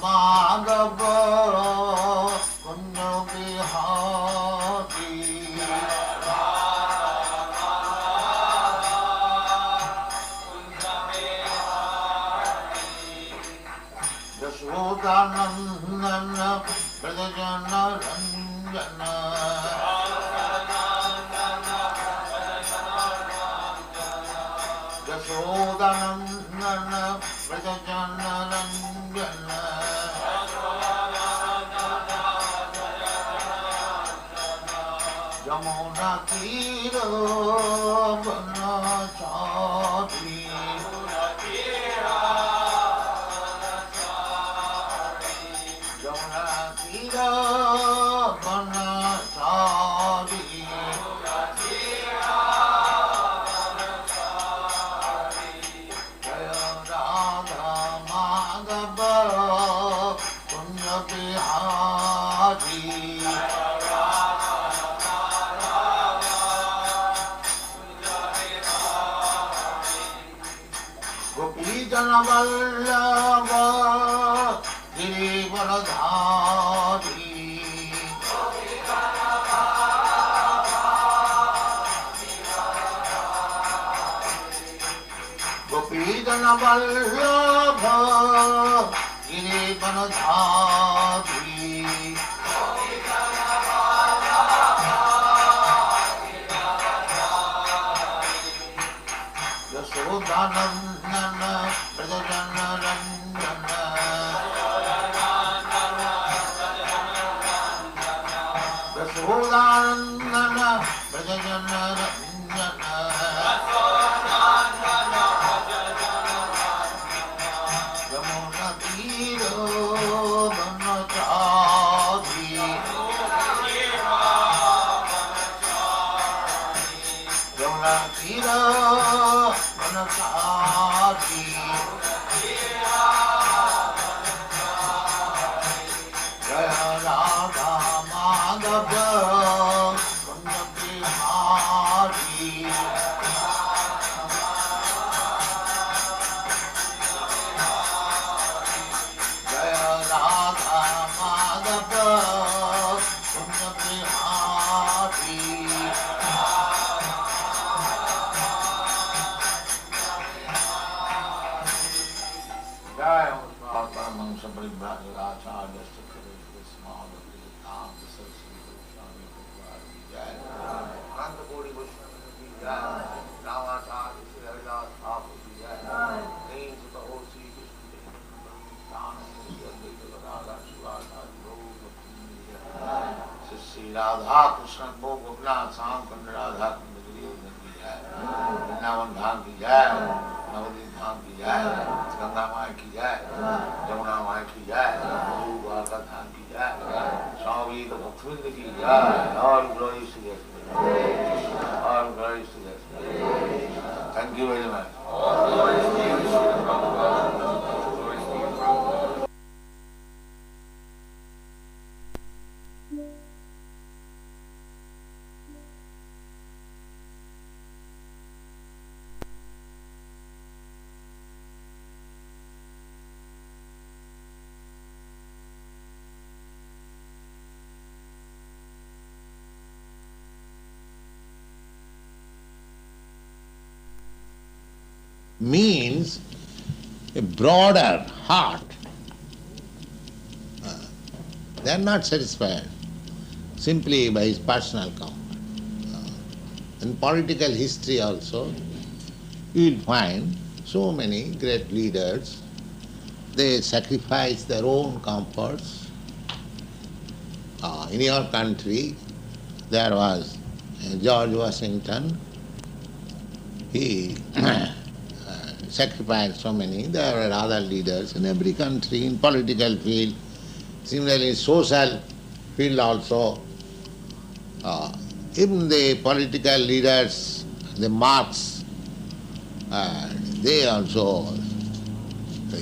Madhava Kunja Bihari Yashodanandana Pradajana Ranjana Yashodanandana Pradajana Ranjana Yamuna Tira Banachari Yamuna Tira Banachari Jaya Radha Madhava Punya Bihari Gopijana Vallabha Girivaradhari Gopijana Vallabha Girivaradhari Yashodanandana Pradajana Ranjana Yashodanandana Pradajana Ranjana Yamuna Tira Banachari Yamuna Tira Banachari Jaya Radha Madhava Punya Bihari Jaya Radha Madhava Punya Bihari Jaya Radha Mansa Paribhraja Acharya Stakara Srimad Bhagavatam Saraswati Goswami Bhagavad Jaya Nanda Kori Vaishnava Ki Jaya Ramacharya Sri Haridas Thakur Ki Jaya Names of the whole Sri Krishna Sri Radha Krishna Bhagavatam Sam Kanda Radha Kanda Glories Ki Jaya Vrindavan Dham Ki Jaya Navadvip Dham Ki Jaya Ganga Mai Ki Jaya Jamuna Mai Ki Jaya Gaur Dham Ki Jaya Swami Bhaktisiddhanta Ki Jaya All glories to Yes All glories to Yes Thank you very much. Means a broader heart. They are not satisfied simply by his personal comfort. In political history also, you will find so many great leaders, they sacrifice their own comforts. In your country, there was George Washington, he sacrificed so many. There were other leaders in every country, in political field, similarly social field also. Even the political leaders, the Marx, they also,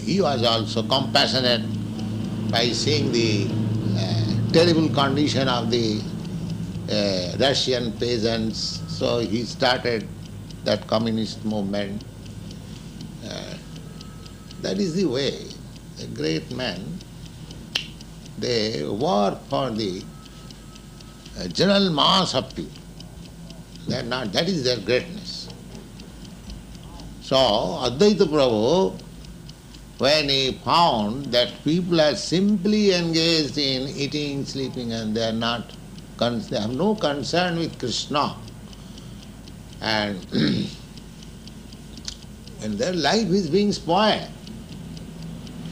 he was also compassionate by seeing the terrible condition of the Russian peasants. So he started that communist movement. That is the way. A great man they work for the general mass of people. They are not, that is their greatness. So Advaita Prabhu, when he found that people are simply engaged in eating, sleeping, and they are not, they have no concern with Krishna, and and their life is being spoiled.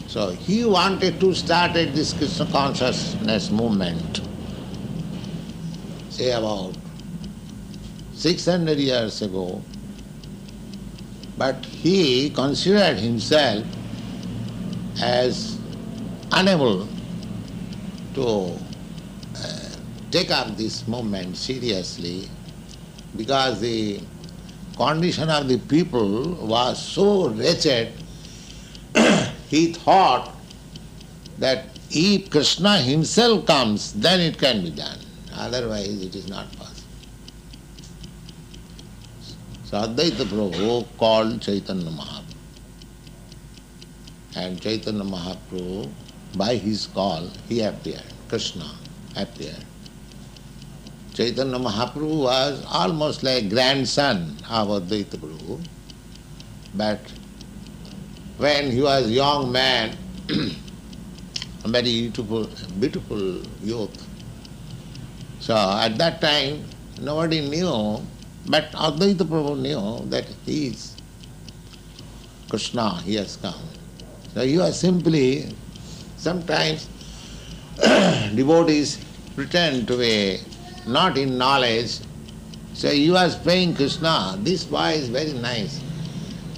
So he wanted to start this Krishna consciousness movement, say about 600 years ago, but he considered himself as unable to take up this movement seriously because the condition of the people was so wretched. He thought that if Krishna himself comes, then it can be done. Otherwise it is not possible. So Advaita Prabhu called Chaitanya Mahaprabhu. And Chaitanya Mahaprabhu, by his call, he appeared. Krishna appeared. Chaitanya Mahaprabhu was almost like grandson of Advaita Prabhu, but when he was a young man, a very beautiful youth. So at that time, nobody knew, but Advaita Prabhu knew that he is Krishna, he has come. So he was simply, sometimes devotees pretend to be not in knowledge. So he was praying Krishna, this boy is very nice.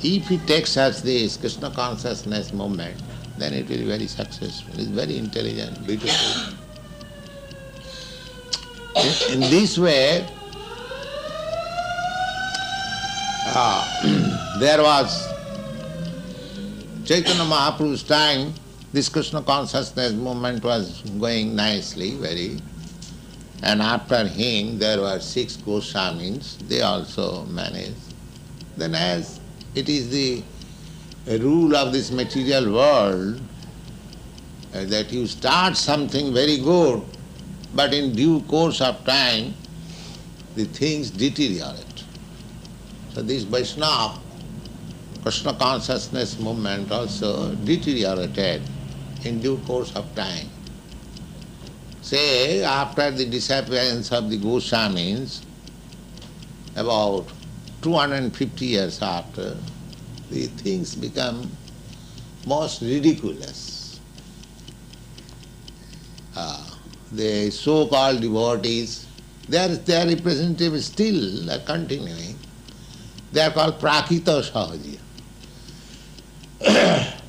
If he takes us this Krishna consciousness movement, then it will be very successful. He is very intelligent, beautiful. In this way, there was Chaitanya Mahaprabhu's time, this Krishna consciousness movement was going nicely, very. And after him, there were 6 Goswamis, they also managed. Then as it is the rule of this material world, that you start something very good, but in due course of time, the things deteriorate. So this Vaishnava, Krishna consciousness movement also deteriorated in due course of time. Say, after the disappearance of the Goswamis, about 250 years after, the things become most ridiculous. The so-called devotees, their representatives still are continuing. They are called Prakita Sahaja.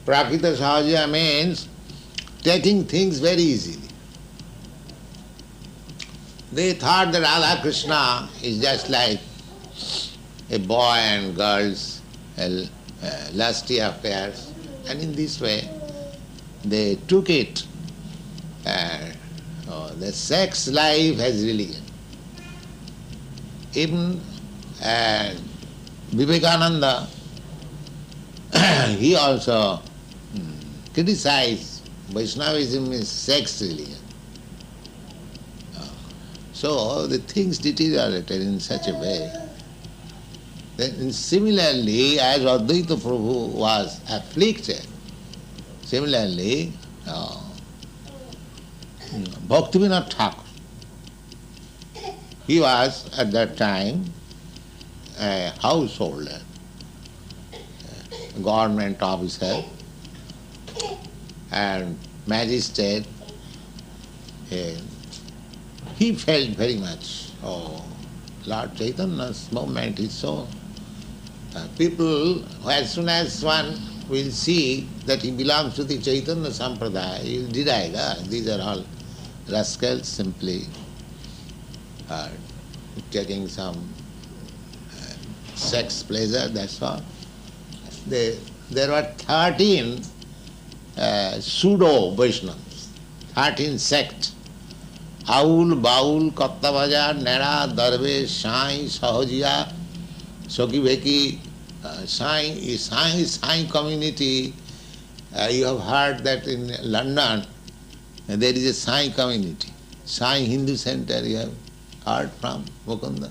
Prakita Sahaja means taking things very easily. They thought that Radha Krishna is just like a boy and girls, lusty affairs, and in this way they took it. The sex life has religion. Even Vivekananda, he also criticized Vaishnavism is sex religion. So the things deteriorated in such a way. Then similarly, as Advaita Prabhu was afflicted, similarly, Bhaktivinoda Thakur, he was at that time a householder, government officer and magistrate. He felt very much, Lord Chaitanya's movement is so... people, as soon as one will see that he belongs to the Chaitanya Sampradaya, he will deride, these are all rascals simply taking some sex pleasure, that's all. There were 13 pseudo-Vaishnavas, 13 sects. Aul, Baul, Kattavaja, Nera, Darve, Sai, Sahajiya, Soki Beki, Sai community. You have heard that in London And there is a Sai community. Sai Hindu Center you have heard from Mukunda.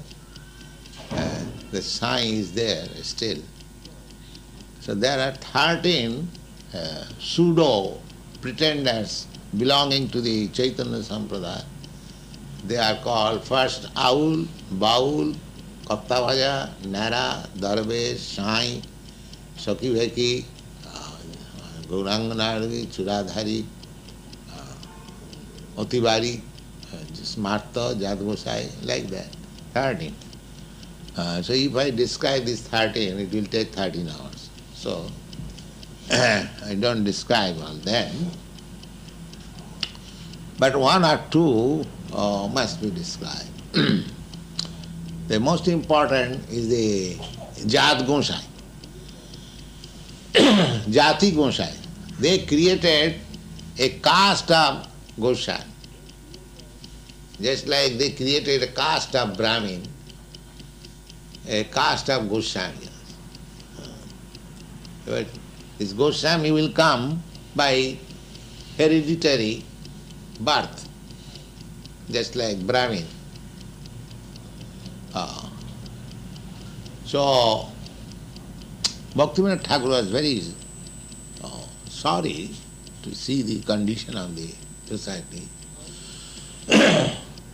The Sai is there still. So there are 13 pseudo pretenders belonging to the Chaitanya Sampradaya. They are called first Aul, Baul, Kaptavaja, Nara, Darvesh, Sai, Sakiveki, Gauranganari, Churadhari, Otibari, Smarta, Jadgosai, like that. 13. So if I describe these 13, it will take 13 hours. So I don't describe all them. But one or two must be described. The most important is the Jat Gosai. Jati Gosai. They created a caste of Gosai. Just like they created a caste of Brahmin, a caste of Goswami. But this Goswami will come by hereditary birth, just like Brahmin. So, Bhaktivinoda Thakur was very sorry to see the condition of the society.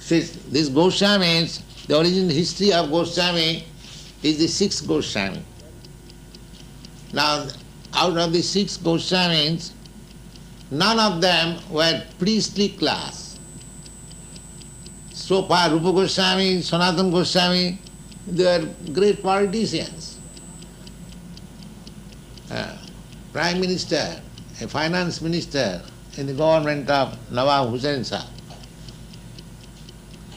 This Goswamis, the original history of Goswami is the 6 Goswami. Now, out of the 6 Goswamis, none of them were priestly class. So far, Rupa Goswami, Sanatana Goswami, they were great politicians. Prime Minister, a finance minister in the government of Nawab Hussain Shah.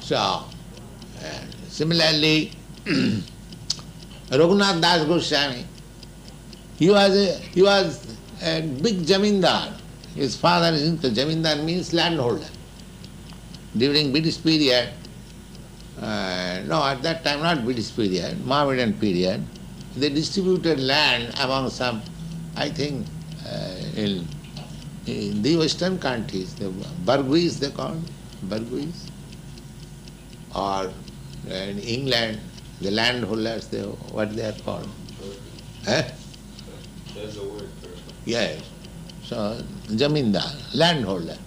So, similarly, Raghunath Das Goswami, he was a big jamindar. His father is into jamindar means landholder. During British period, no, at that time not British period, Mohammedan period, they distributed land among some, I think, in the western countries, the Burguese they called, Burguese, or in England, the landholders, what they are called. That's the word. Yes. So, jamindar, landholder.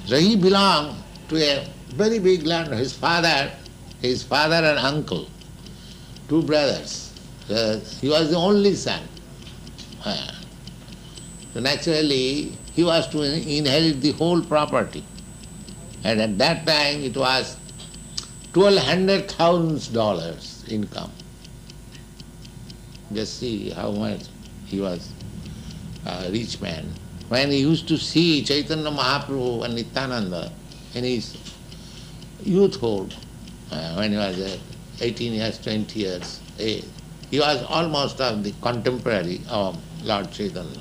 So he belonged to a very big land. His father and uncle, 2 brothers. He was the only son. So naturally, he was to inherit the whole property. And at that time, it was $1,200,000 income. Just see how much he was a rich man. When he used to see Chaitanya Mahaprabhu and Nityananda in his youthhood, when he was 18 years, 20 years age, he was almost of the contemporary of Lord Chaitanya.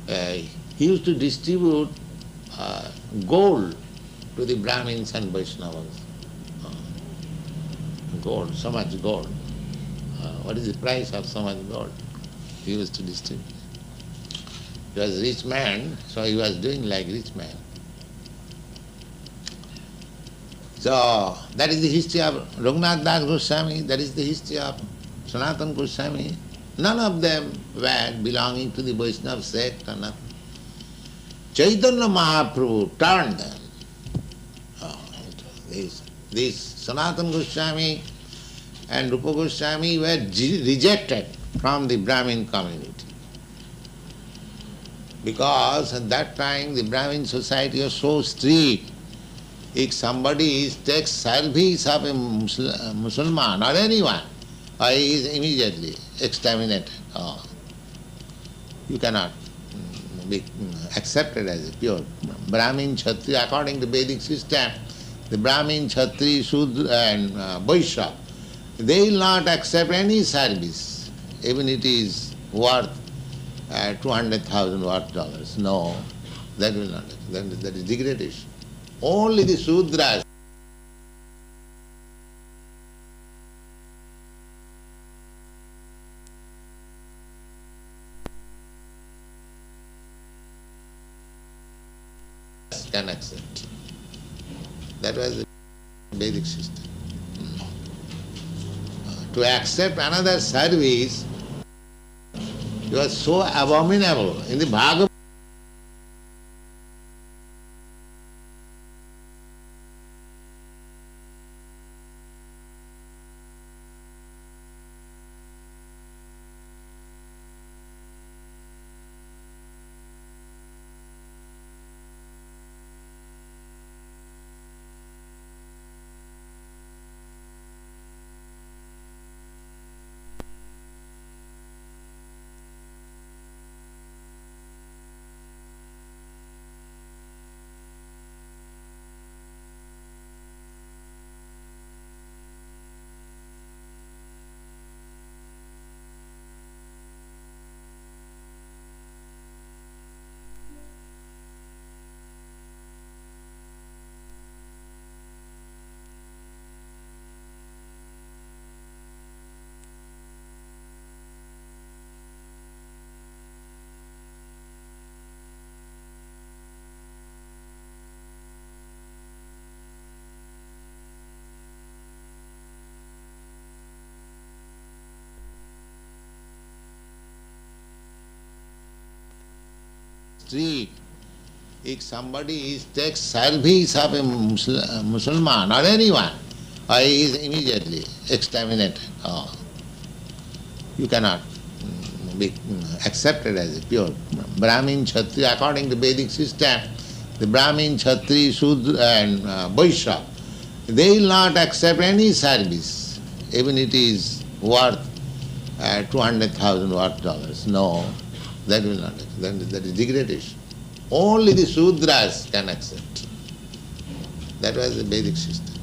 He used to distribute gold to the Brahmins and Vaishnavas. Gold, so much gold. What is the price of so much gold? He used to distribute. He was a rich man, so he was doing like rich man. So that is the history of Raghunath Das Goswami, that is the history of Sanatana Goswami. None of them were belonging to the Vaishnava sect or nothing. Chaitanya Mahaprabhu turned them. These Sanatana Goswami and Rupa Goswami were rejected from the Brahmin community. Because at that time the Brahmin society was so strict. If somebody takes service of a Muslim or anyone, he is immediately exterminated. You cannot be accepted as a pure Brahmin, Kshatriya. According to Vedic system, the Brahmin, Kshatriya, Shudra and Vaishya, they will not accept any service, even it is worth $200,000 worth. No, that will not. That is degradation. Only the Sudras. can accept. That was the Vedic system. To accept another service, it was so abominable. In the Bhagavad street, if somebody takes service of a Muslim or anyone, he is immediately exterminated. You cannot be accepted as a pure Brahmin, Kshatriya. According to Vedic system, the Brahmin, Kshatriya, Shudra and Vaishnava, they will not accept any service, even it is worth $200,000 worth. No, that will not accept. That is degradation. Only the Sudras can accept. That was the Vedic system.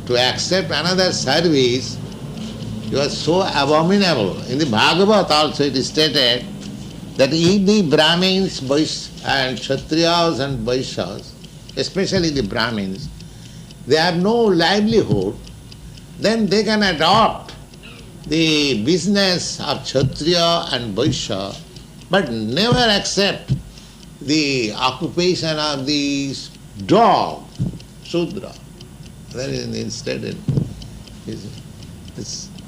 To accept another service, it was so abominable. In the Bhagavad also it is stated that if the Brahmins and Kshatriyas and Vaishyas, especially the Brahmins, they have no livelihood, then they can adopt the business of Kshatriya and Vaishya, but never accept the occupation of the dog, Sudra. That is instead,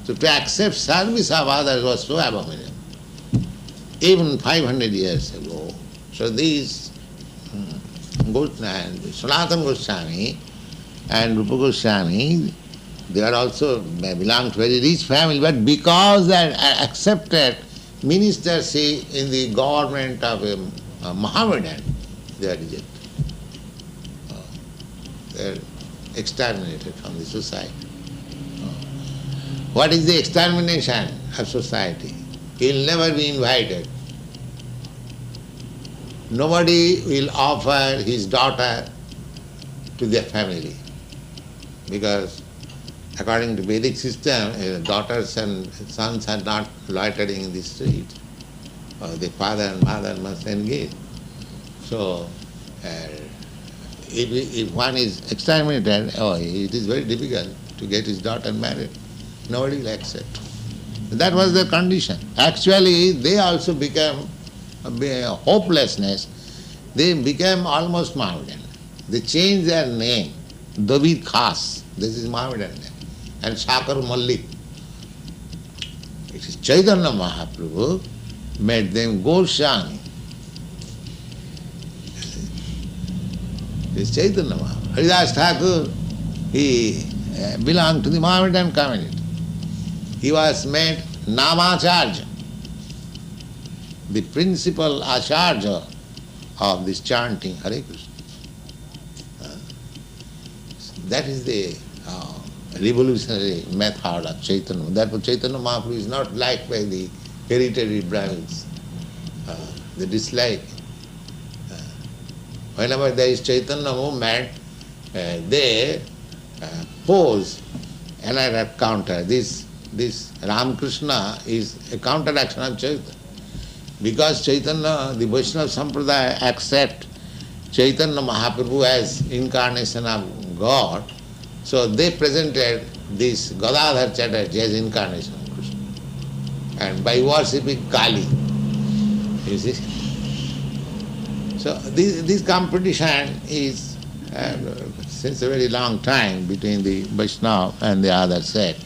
so to accept service of others was so abominable. Even 500 years ago. So these Sanatana Goswami and Rupa Goswami, they are also belong to very rich family, but because they accepted ministership in the government of a Mohammedan, they are rejected. They are exterminated from the society. What is the extermination of society? He will never be invited. Nobody will offer his daughter to their family, because according to Vedic system, daughters and sons are not loitering in the street. The father and mother must engage. So, if one is exterminated, it is very difficult to get his daughter married. Nobody will accept. That was their condition. Actually, they also became hopelessness. They became almost Mohammedan. They changed their name. David Khas, this is Mohammedan name. And Shakar Malik. It is Chaitanya Mahaprabhu made them Goswami. It is Chaitanya Mahaprabhu. Haridas Thakur, he belonged to the Mohammedan community. He was made Namacharya, the principal acharya of this chanting Hare Krishna. That is the revolutionary method of Chaitanya. Therefore Chaitanya Mahaprabhu is not liked by the hereditary Brahmins. They dislike. Whenever there is Chaitanya movement, they pose another counter. This Ramakrishna is a counteraction of Chaitanya. Because Chaitanya, the Vaishnava Sampradaya accept Chaitanya Mahaprabhu as incarnation of God, so they presented this Gadadhar Chatterjee as incarnation of Krishna. And by worshipping Kali, you see. So this competition is since a very long time between the Vaishnava and the other sect.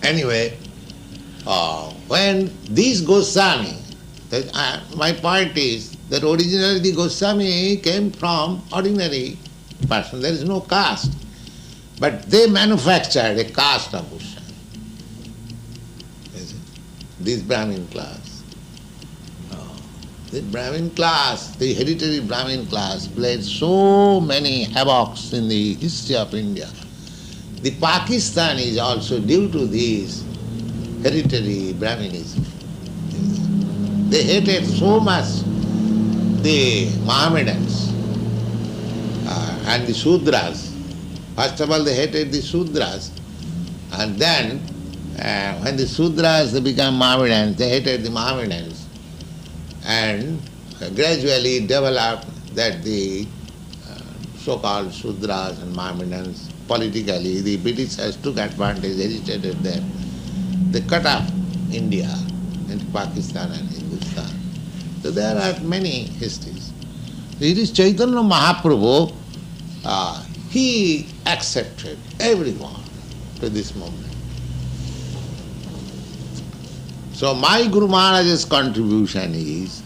Anyway, when this Goswami, my point is that originally the Goswami came from ordinary person, there is no caste. But they manufactured a caste of Goswami. This Brahmin class. The Brahmin class, the hereditary Brahmin class played so many havocs in the history of India. The Pakistan is also due to this hereditary Brahminism. They hated so much the Mohammedans and the Sudras. First of all, they hated the Sudras, and then when the Sudras became Mohammedans, they hated the Mohammedans, and gradually developed that the so-called Sudras and Mohammedans, politically, the Britishers took advantage, agitated them. They cut off India into Pakistan and Hindustan. So there are many histories. It is Chaitanya Mahaprabhu, he accepted everyone to this moment. So my Guru Maharaj's contribution is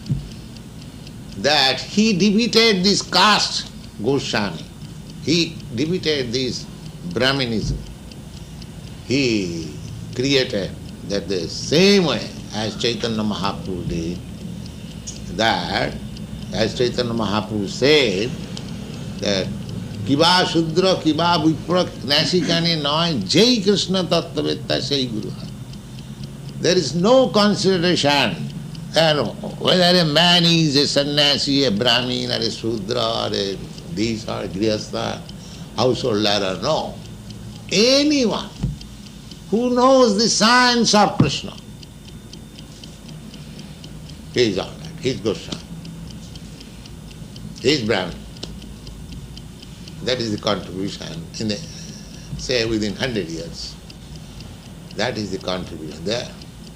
that he defeated this caste Goswami. He defeated this Brahminism. He created that the same way as Chaitanya Mahaprabhu did, that as Chaitanya Mahaprabhu said that Kiba Shudra, Kiba Vipra, Nasikane Noy, Jai Krishna Tattvetta Sai Guru. There is no consideration whether a man is a sannyasi, a Brahmin, or a Shudra, or a this or Grihastha, householder, or no. Anyone who knows the science of Krishna, he is all right, he is Goswami, he is Brahmin. That is the contribution in the, say, within 100 years. That is the contribution there.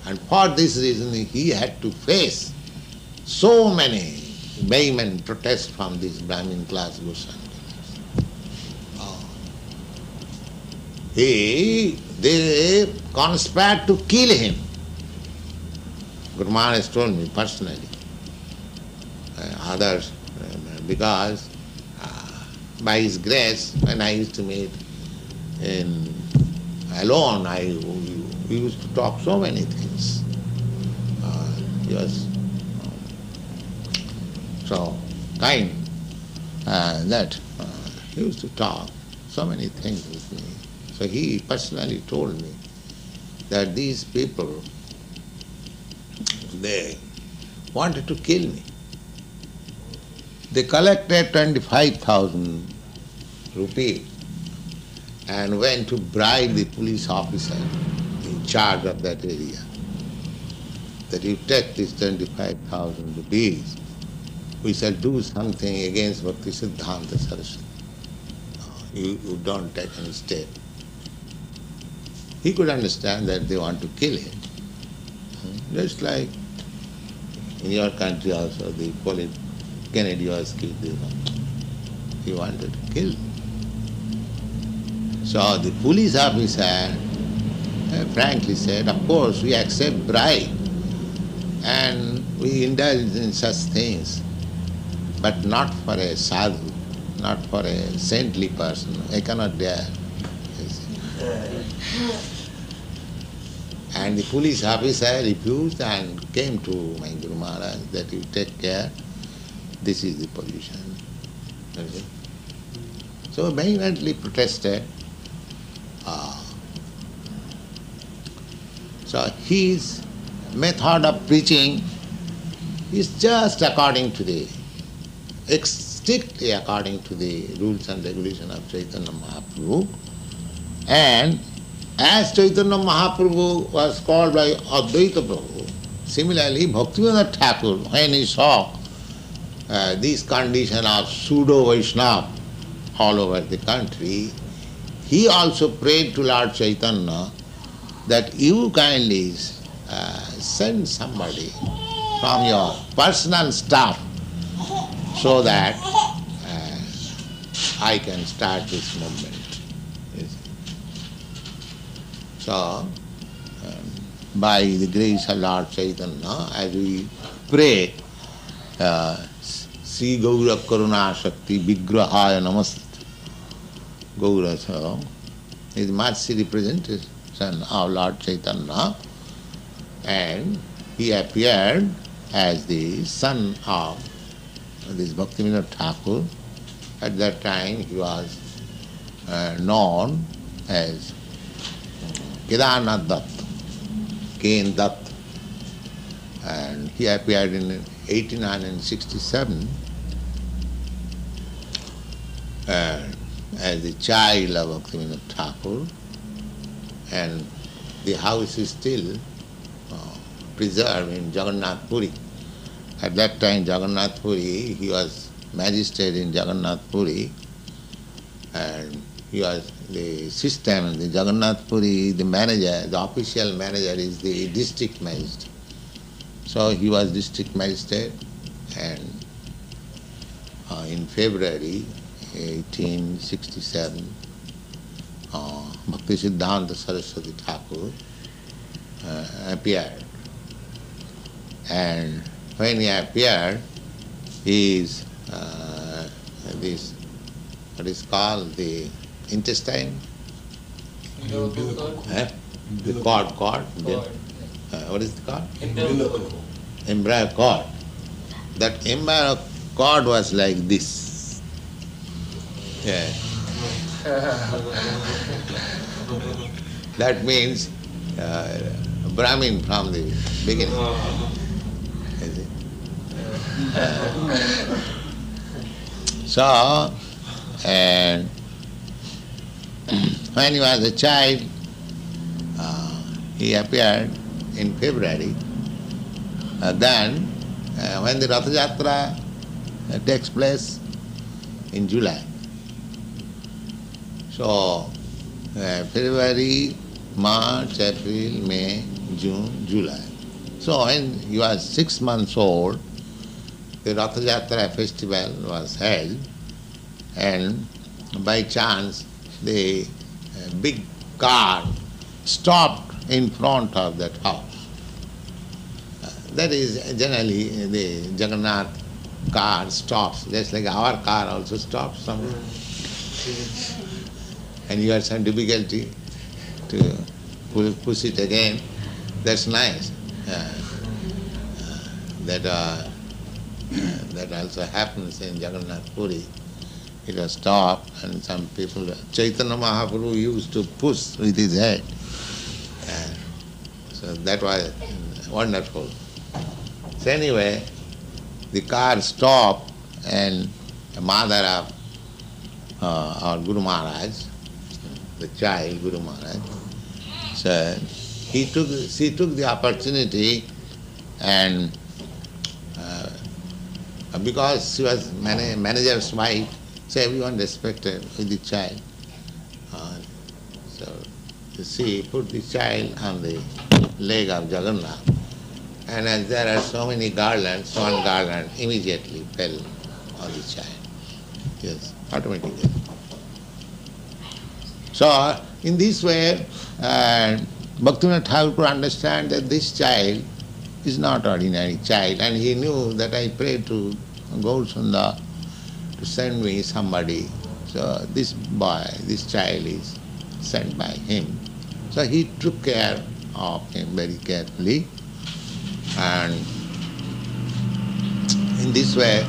And for this reason he had to face so many vehement protests from this Brahmin class Goswami. They conspired to kill him. Guru Maharaj told me personally. Others, because by his grace, when I used to meet alone, we used to talk so many things. He was so kind that he used to talk so many things with me. So he personally told me that these people, they wanted to kill me. They collected 25,000 rupees and went to bribe the police officer in charge of that area, that you take this 25,000 rupees, we shall do something against Bhaktisiddhanta Saraswati. You don't take any step. He could understand that they want to kill him. Just like in your country also, the Kennedy was killed. He wanted to kill. So the police officer frankly said, of course we accept bribe and we indulge in such things, but not for a sadhu, not for a saintly person. I cannot dare. And the police officer refused and came to my Guru Maharaj that you take care, this is the position. So vehemently protested. So his method of preaching is just according to strictly according to the rules and regulations of Chaitanya Mahaprabhu. And as Chaitanya Mahaprabhu was called by Advaita Prabhu, similarly Bhakti-yoga Thakur, when he saw this condition of pseudo-Vaishnava all over the country, he also prayed to Lord Chaitanya that you kindly send somebody from your personal staff so that I can start this movement. Yes. So, by the grace of Lord Chaitanya, as we pray, Sri Gaura Karuna Shakti Vigrahaya Namaste. Gaura, so, is mercy representation of Lord Chaitanya, and he appeared as the son of this Bhaktivinoda Thakur. At that time he was known as Kedarnath Dutt, Ken Dutt, and he appeared in 1867 as the child of Bhaktivinoda Thakur, and the house is still preserved in Jagannath Puri. At that time, Jagannath Puri, he was magistrate in Jagannath Puri, and he was the system in the Jagannath Puri, the manager, the official manager is the district magistrate. So he was district magistrate, and in February 1867, Bhaktisiddhanta Saraswati Thakur appeared. And when he appeared, his this, what is called, the intestine? The cord. What is it called? Umbilical cord. That umbilical cord was like this. Yeah. That means Brahmin from the beginning. So, and when he was a child, he appeared in February. Then, when the Rath Yatra takes place in July. So, February, March, April, May, June, July. So when he was 6 months old, the Rath Yatra festival was held, and by chance the big car stopped in front of that house. That is generally the Jagannath car stops, just like our car also stops somewhere. And you had some difficulty to push it again. That's nice. That also happens in Jagannath Puri. It was stopped, and some people, Chaitanya Mahaprabhu used to push with his head. So that was wonderful. So anyway, the car stopped, and the mother of our Guru Maharaj, the child Guru Maharaj, said, she took the opportunity, and because she was manager's wife, so everyone respected the child. So she put the child on the leg of Jagannath, and as there are so many garlands, one garland immediately fell on the child. Yes, automatically. So in this way, Bhaktivinoda Thakur could understand that this child is not ordinary child, and he knew that I prayed to Gaur Sundar to send me somebody. So this boy, this child is sent by him. So he took care of him very carefully, and in this way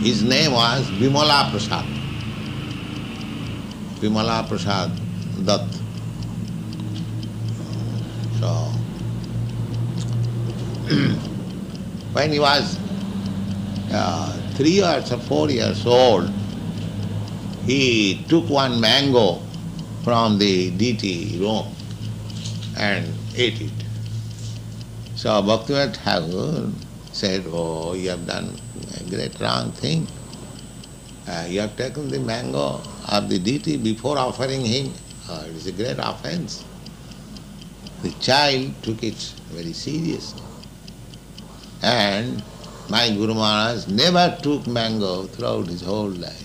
his name was Vimala Prasad. Vimala Prasad Dutt. So when he was 3 years or 4 years old, he took one mango from the deity room and ate it. So Bhaktivinoda Thakur said, "Oh, you have done a great wrong thing. You have taken the mango of the deity before offering him. It is a great offense." The child took it very seriously, and my Guru Maharaj never took mango throughout his whole life.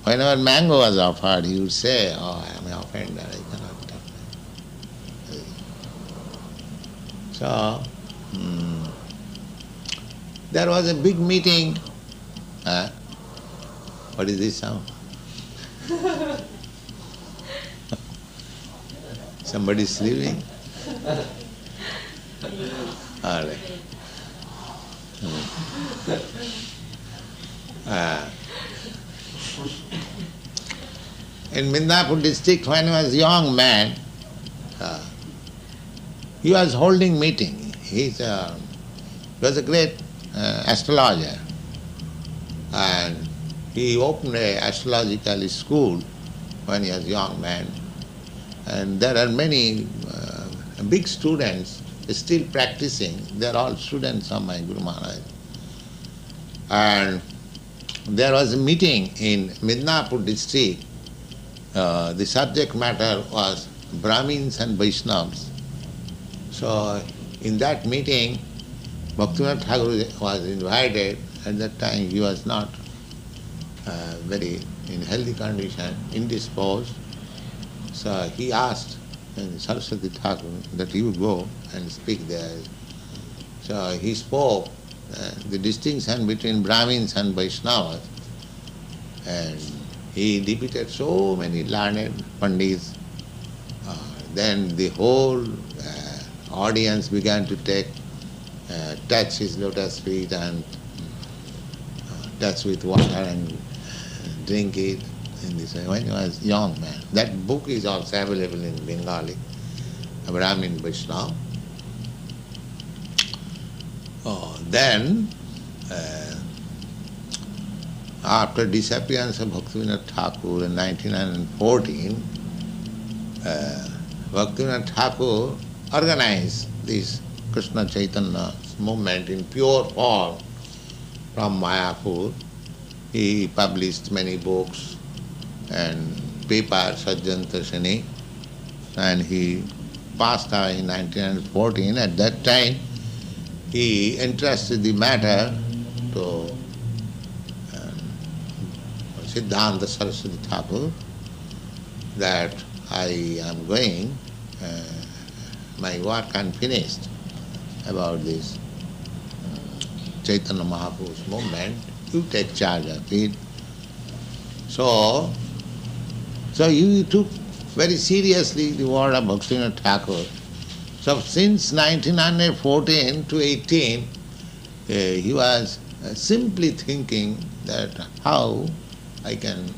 Whenever mango was offered, he would say, "Oh, I am an offender, I cannot take mango." So, there was a big meeting. What is this sound? Somebody sleeping? All right. In Midnapur district, when he was a young man, he was holding meeting. He was a great astrologer, and he opened an astrological school when he was a young man. And there are many big students still practicing. They are all students of my Guru Maharaj. And there was a meeting in Midnapur district. The subject matter was Brahmins and Vaishnavas. So in that meeting, Bhaktisiddhanta Thakur was invited. At that time he was not very in healthy condition, indisposed. So he asked Saraswati Thakur that he would go and speak there. So he spoke the distinction between Brahmins and Vaishnavas, and he repeated so many learned pandits. Then the whole audience began to touch his lotus feet and touch with water and drink it in this way. When he was a young man. That book is also available in Bengali, Brahmin Vaishnava. Then, after disappearance of Bhaktisiddhanta Thakur in 1914, Bhaktisiddhanta Thakur organized this Krishna Chaitanya movement in pure form from Mayapur. He published many books and papers, Sajjanta Shani, and he passed away in 1914. At that time, he entrusted the matter to Siddhanta Saraswati Thakur that I am going, my work unfinished about this Chaitanya Mahaprabhu's movement, you take charge of it. So he took very seriously the word of Bhaktisiddhanta Thakur. So since 1914 to 18, he was simply thinking that how I can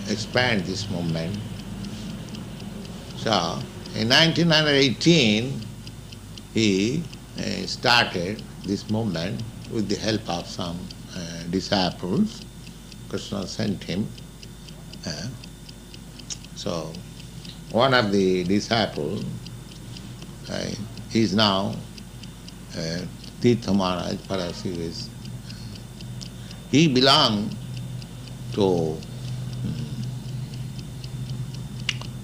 expand this movement. So in 1918, he started this movement with the help of some disciples. Krishna sent him. So one of the disciples is now Tirtha Maharaj Parasivis. He belonged to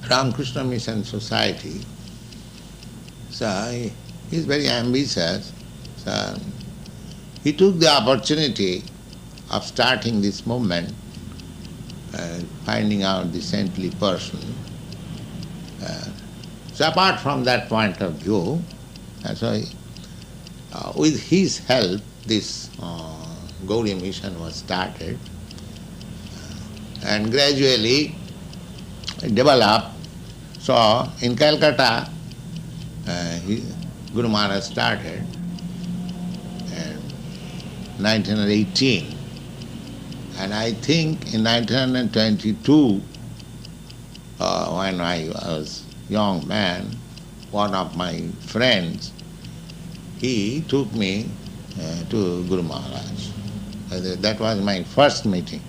Ramakrishna Mission Society. So he is very ambitious. So he took the opportunity of starting this movement, finding out the saintly person. So apart from that point of view, with his help, this Gauriya mission was started, and gradually developed. So in Calcutta, Guru Maharaj started in 1918, and I think in 1922, when I was a young man, one of my friends, he took me to Guru Maharaj. That was my first meeting.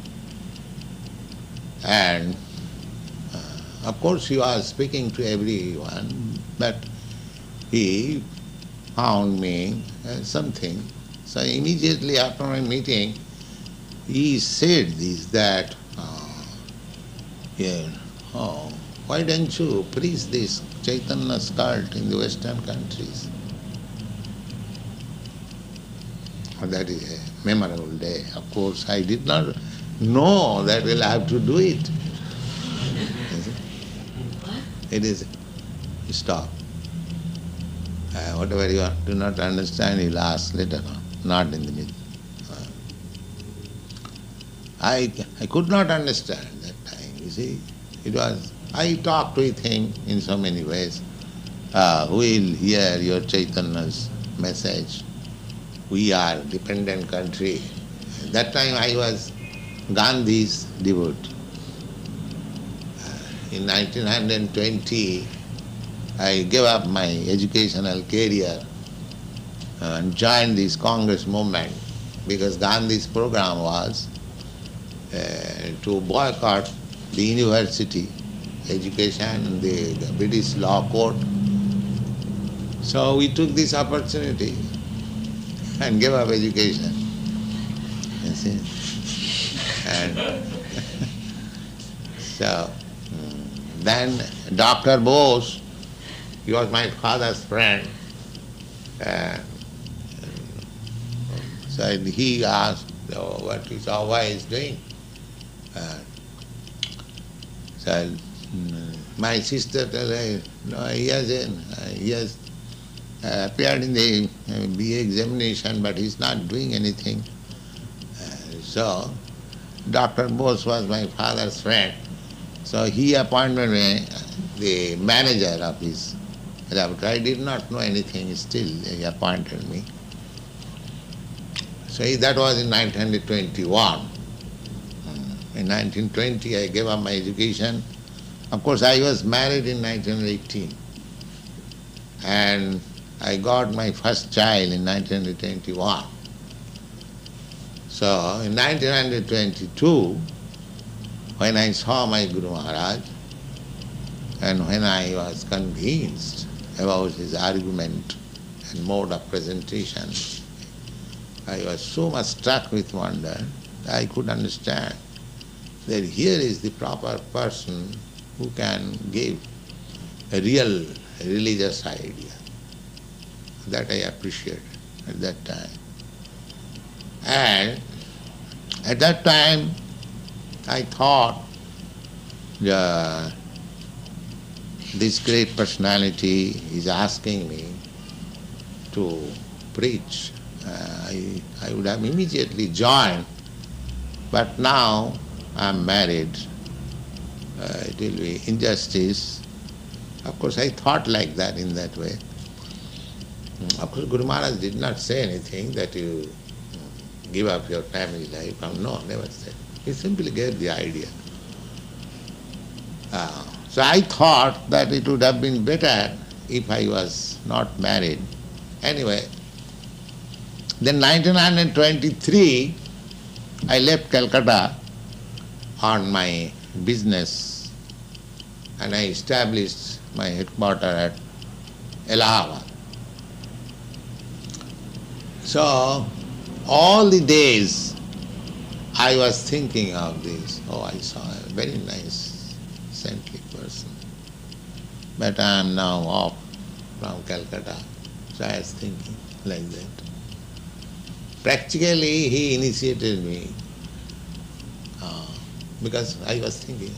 And of course he was speaking to everyone, but he found me something. So immediately after my meeting, he said this, that, why don't you preach this Chaitanya's cult in the Western countries? That is a memorable day. Of course, I did not know that we'll have to do it. It is, stop. Whatever you do not understand, you'll ask later on, not in the middle. I could not understand that time, you see. It was, I talked with him in so many ways. Who will hear your Chaitanya's message? We are dependent country. That time I was Gandhi's devotee. In 1920, I gave up my educational career and joined this Congress movement because Gandhi's program was to boycott the university education, the British law court. So we took this opportunity and gave up education. You see? And so then Dr. Bose, he was my father's friend, so he asked what his Ava is doing. So my sister told her, no, he has appeared in the BA examination, but he's not doing anything. So Dr. Bose was my father's friend. So he appointed me the manager of his laboratory. I did not know anything, still he appointed me. So that was in 1921. In 1920 I gave up my education. Of course I was married in 1918 and I got my first child in 1921. So in 1922, when I saw my Guru Maharaj and when I was convinced about his argument and mode of presentation, I was so much struck with wonder that I could understand that here is the proper person who can give a real religious idea. That I appreciated at that time. And at that time I thought this great personality is asking me to preach. I would have immediately joined, but now I am married. It will be injustice. Of course I thought like that in that way. Of course Guru Maharaj did not say anything that you give up your family life. No, never said. He simply gave the idea. So I thought that it would have been better if I was not married. Anyway, then 1923, I left Calcutta on my business and I established my headquarters at Allahabad. So all the days I was thinking of this. Oh, I saw a very nice, saintly person. But I am now off from Calcutta. So I was thinking like that. Practically he initiated me because I was thinking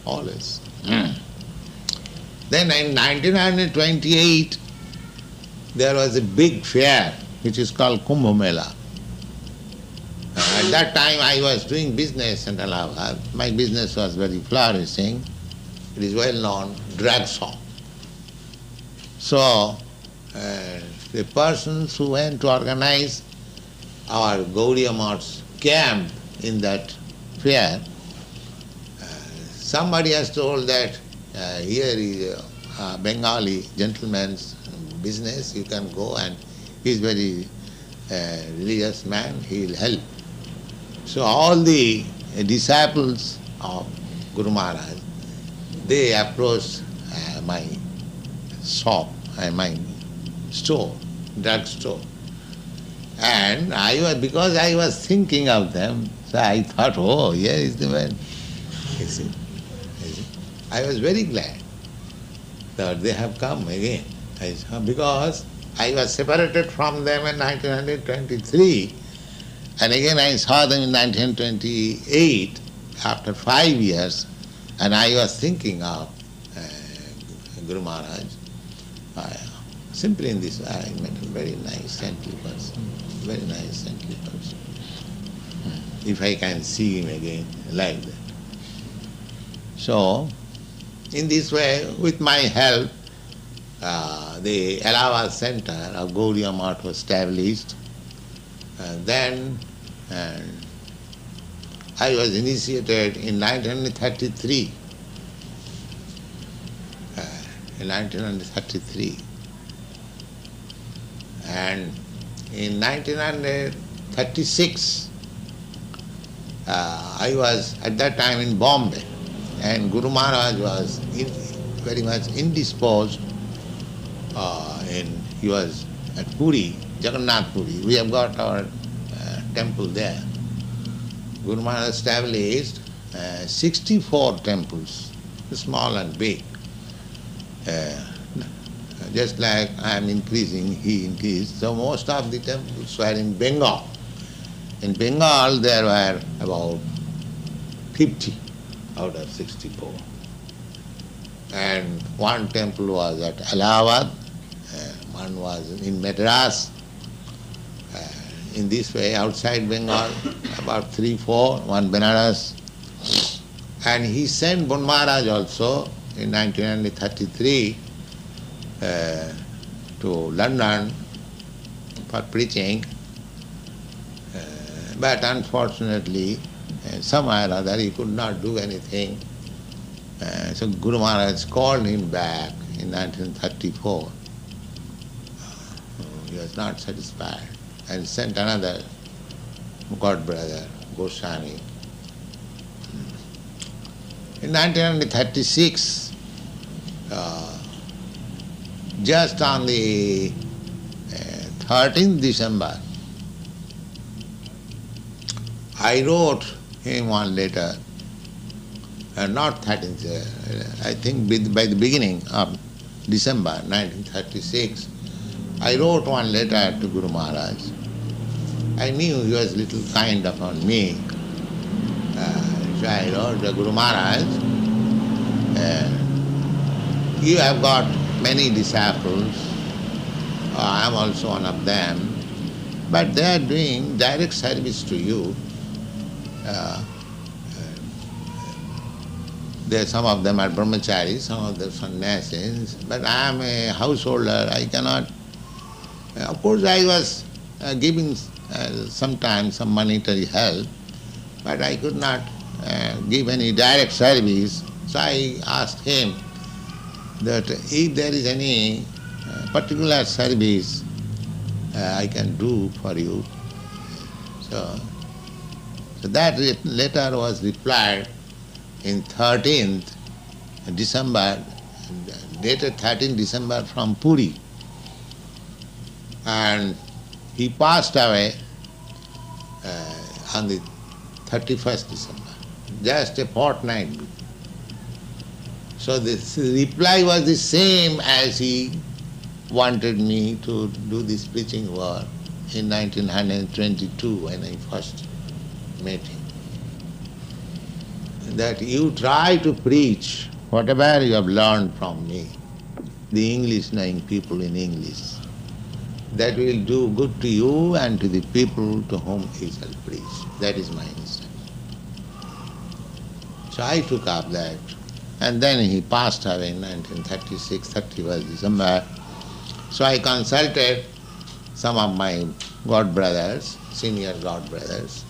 always. Then in 1928 there was a big fair which is called Kumbh Mela. At that time I was doing business in Allahabad. My business was very flourishing. It is well known, drug shop. So the persons who went to organize our Gaudiya Math's camp in that fair, somebody has told that here is a Bengali gentleman's business, you can go, and he is very religious man, he will help. So all the disciples of Guru Maharaj, they approached my shop, my store, drug store. And because I was thinking of them, so I thought, oh, here is the man. You see? I was very glad that they have come again. Because I was separated from them in 1923, and again I saw them in 1928, after 5 years, and I was thinking of Guru Maharaj. Simply in this way, I met a very nice, saintly person. Very nice, saintly person. If I can see him again, like that. So, in this way, with my help, the Allahabad Center of Gaudiya Math was established. Then I was initiated in 1933. In 1933. And in 1936, I was at that time in Bombay, and Guru Maharaj was very much indisposed. He was at Puri, Jagannath Puri. We have got our temple there. Guru Maharaj established 64 temples, small and big. Just like I am increasing, he increased. So most of the temples were in Bengal. In Bengal there were about 50 out of 64. And one temple was at Allahabad, one was in Madras. In this way, outside Bengal, about 3, 4, one Benares. And he sent Bon Maharaj also in 1933 to London for preaching. But unfortunately, somehow or other he could not do anything. So Guru Maharaj called him back in 1934. He was not satisfied and sent another god brother, Goswami. In 1936, just on the 13th December, I wrote him one letter, not 13th, I think by the beginning of December 1936, I wrote one letter to Guru Maharaj. I knew he was a little kind upon me. So I wrote to Guru Maharaj, you have got many disciples, I am also one of them, but they are doing direct service to you. Some of them are brahmacharis, some of them sannyasis, but I am a householder, I cannot. Of course I was giving sometimes some monetary help, but I could not give any direct service. So I asked him that if there is any particular service I can do for you. So that letter was replied in 13th December, dated 13th December from Puri. And he passed away on the 31st December, just a fortnight. So this reply was the same as he wanted me to do this preaching work in 1922 when I first met him. That you try to preach whatever you have learned from me, the English knowing people in English. That will do good to you and to the people to whom he shall preach. That is my instruction. So I took up that. And then he passed away in 1936, 31st December. So I consulted some of my god brothers, senior god brothers.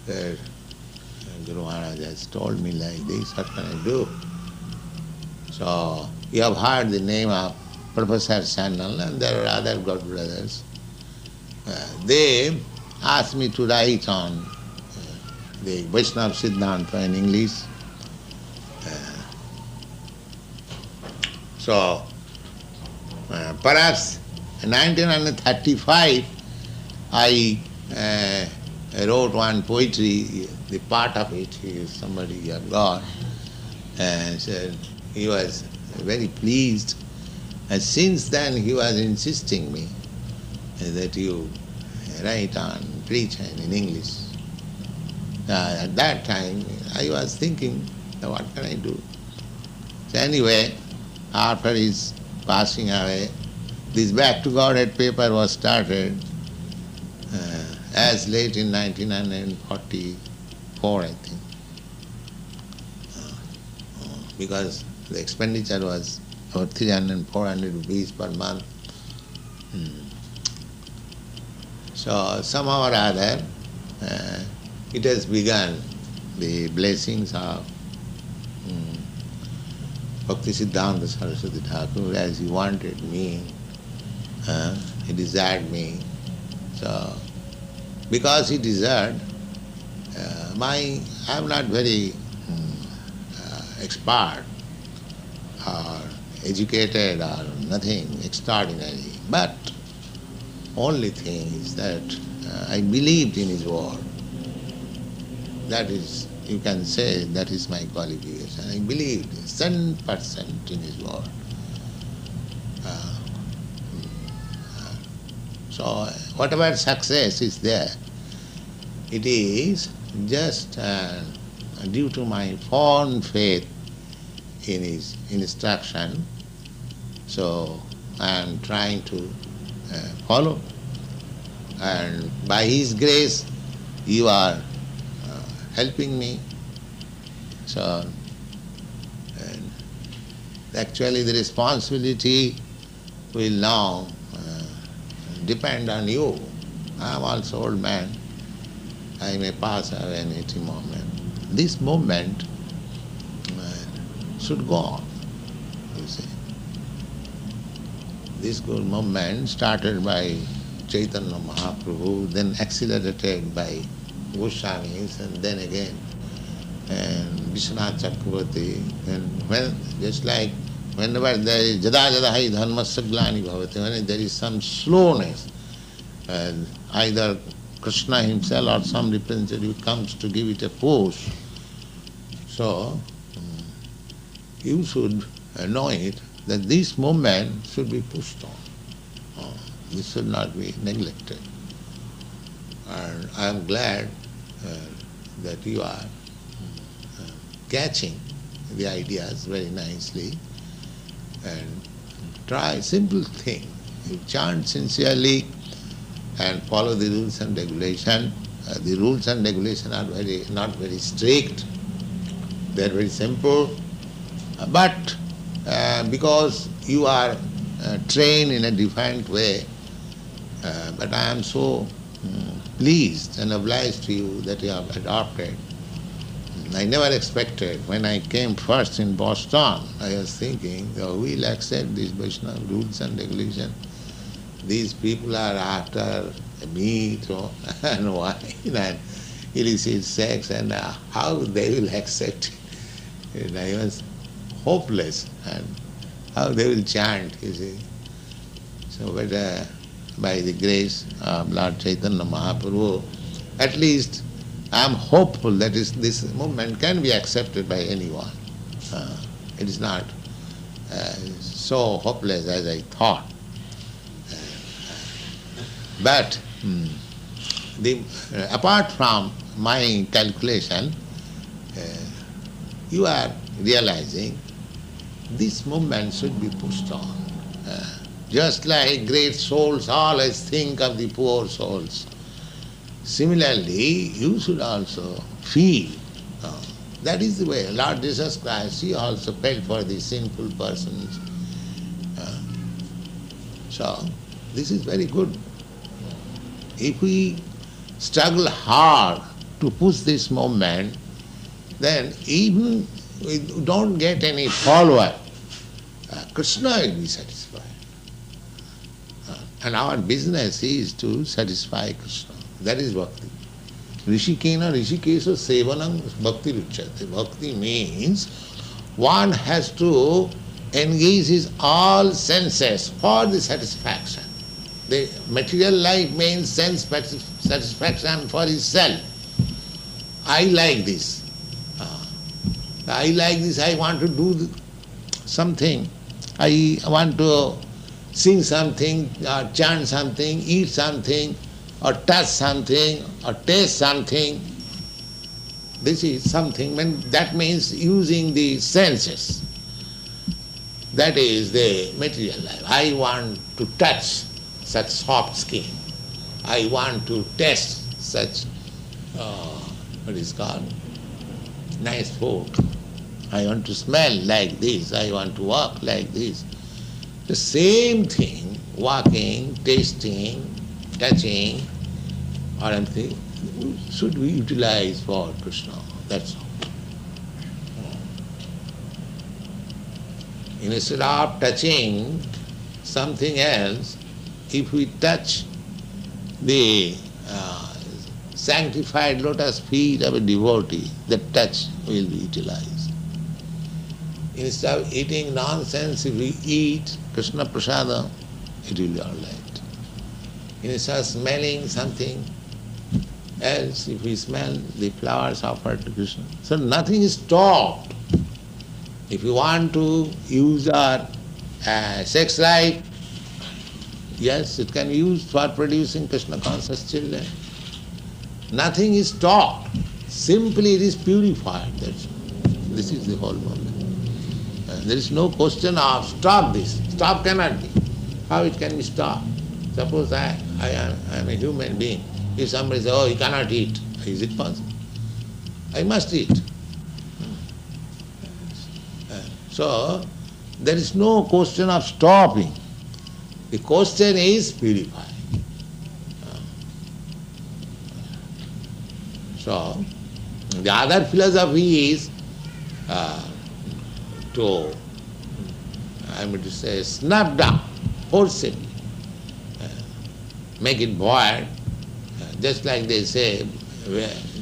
Guru Maharaj has told me like this, what can I do? So you have heard the name of Professor Sannal, and there are other god brothers. They asked me to write on the Vaishnava Siddhanta in English. So perhaps in 1935 I wrote one poetry, the part of it is somebody you have got, and said he was very pleased And since then he was insisting me that you write on, preach in English. At that time I was thinking, what can I do? So anyway, after his passing away, this Back to Godhead paper was started as late in 1944, I think. Because the expenditure was about 300 and 400 rupees per month. So somehow or other, it has begun. The blessings of Bhaktisiddhanta Saraswati Thakur, as he wanted me, he desired me. So, because he desired, I am not very expert or educated or nothing extraordinary, but only thing is that I believed in his word. That is, you can say, that is my qualification. I believed 100% in his word. So whatever success is there, it is just due to my firm faith in his instruction. So I am trying to follow. And by his grace, you are helping me. So actually the responsibility will now depend on you. I am also old man. I may pass away in any moment. This movement should go on, you see. This good movement started by Chaitanya Mahaprabhu, then accelerated by Goswamis, and then again and Vishwanath Chakravarti, and when just like whenever there is jada jada hai dharmasya glani bhavati, when there is some slowness, either Krishna himself or some representative comes to give it a push. So you should know it, that this movement should be pushed on. This should not be neglected. And I am glad that you are catching the ideas very nicely, and try simple thing. You chant sincerely and follow the rules and regulation. The rules and regulation are not very strict. They are very simple. But because you are trained in a different way, but I am so pleased and obliged to you that you have adopted. I never expected. When I came first in Boston, I was thinking, oh, we'll accept these Vaishnava rules and regulations. These people are after meat and wine and illicit sex, and how they will accept it. And I was hopeless, and how they will chant, you see. So, but by the grace of Lord Chaitanya Mahaprabhu, at least I am hopeful that this movement can be accepted by anyone. It is not so hopeless as I thought. But apart from my calculation, you are realizing this movement should be pushed on. Just like great souls always think of the poor souls, similarly you should also feel. That is the way. Lord Jesus Christ, he also felt for the sinful persons. So this is very good. If we struggle hard to push this movement, then even we don't get any follower, Krishna will be satisfied. And our business is to satisfy Krishna. That is bhakti. Rishikena rishikesha sevanam bhakti ruchyate. Bhakti means one has to engage his all senses for the satisfaction. The material life means sense satisfaction for himself. I like this. I like this, I want to do something. I want to sing something, or chant something, eat something, or touch something, or taste something. This is something, that means using the senses. That is the material life. I want to touch such soft skin. I want to taste such, what is called, nice food. I want to smell like this. I want to walk like this. The same thing, walking, tasting, touching, or anything, should be utilized for Krishna. That's all. Instead of touching something else, if we touch the sanctified lotus feet of a devotee, that touch will be utilized. Instead of eating nonsense, if we eat Krishna Prasada, it will be all right. Instead of smelling something else, if we smell the flowers offered to Krishna, so nothing is stopped. If you want to use our sex life, yes, it can be used for producing Krishna conscious children. Nothing is stopped. Simply it is purified. This is the whole moment. There is no question of stop this. Stop cannot be. How it can be stopped? Suppose I am a human being. If somebody says, oh, you cannot eat, is it possible? I must eat. So, there is no question of stopping. The question is purifying. So, the other philosophy is to snap down, forcibly, make it void, just like they say,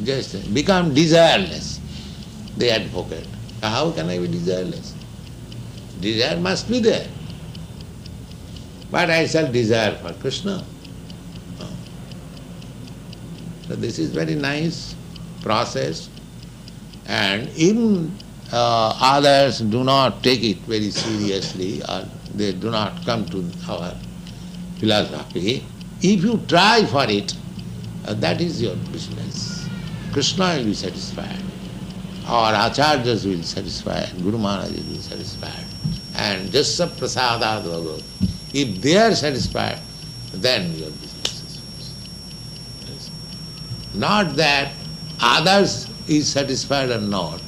just become desireless, they advocate. How can I be desireless? Desire must be there. But I shall desire for Krishna. So this is very nice process, and even others do not take it very seriously, or they do not come to our philosophy. If you try for it, that is your business. Krishna will be satisfied. Our acharyas will be satisfied, Guru Maharaj will be satisfied. And Jasya Prasadat Bhagavat. If they are satisfied, then your business is finished. Yes. Not that others is satisfied or not.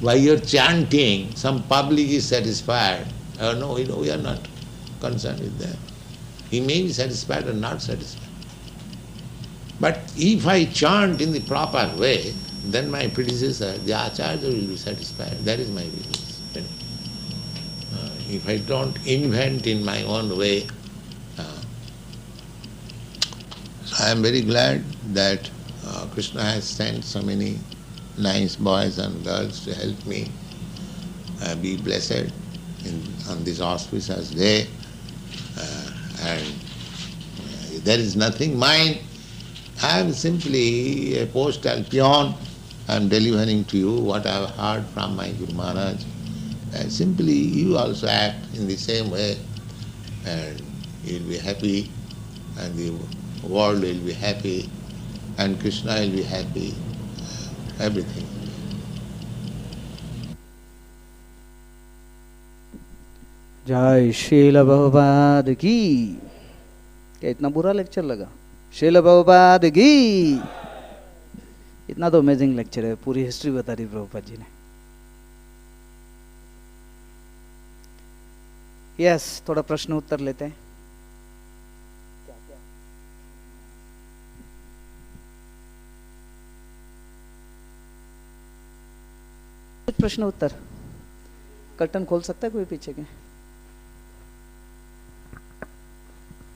By your chanting, some public is satisfied. No, we are not concerned with that. He may be satisfied or not satisfied. But if I chant in the proper way, then my predecessor, the Acharya, will be satisfied. That is my business. If I don't invent in my own way. So I am very glad that Krishna has sent so many nice boys and girls to help me be blessed on this auspicious day. And there is nothing mine. I am simply a postal peon. I am delivering to you what I have heard from my Guru Maharaj. Simply you also act in the same way, and you will be happy, and the world will be happy, and Krishna will be happy, everything. जय श्रील प्रभुपाद की। क्या इतना बुरा lecture लगा? श्रील प्रभुपाद की। इतना तो amazing lecture है, पूरी हिस्ट्री बता दी प्रभुपाद जी ने। यस, थोड़ा प्रश्न उत्तर लेते हैं। कुछ प्रश्न उत्तर। कर्टन खोल सकता है कोई पीछे के?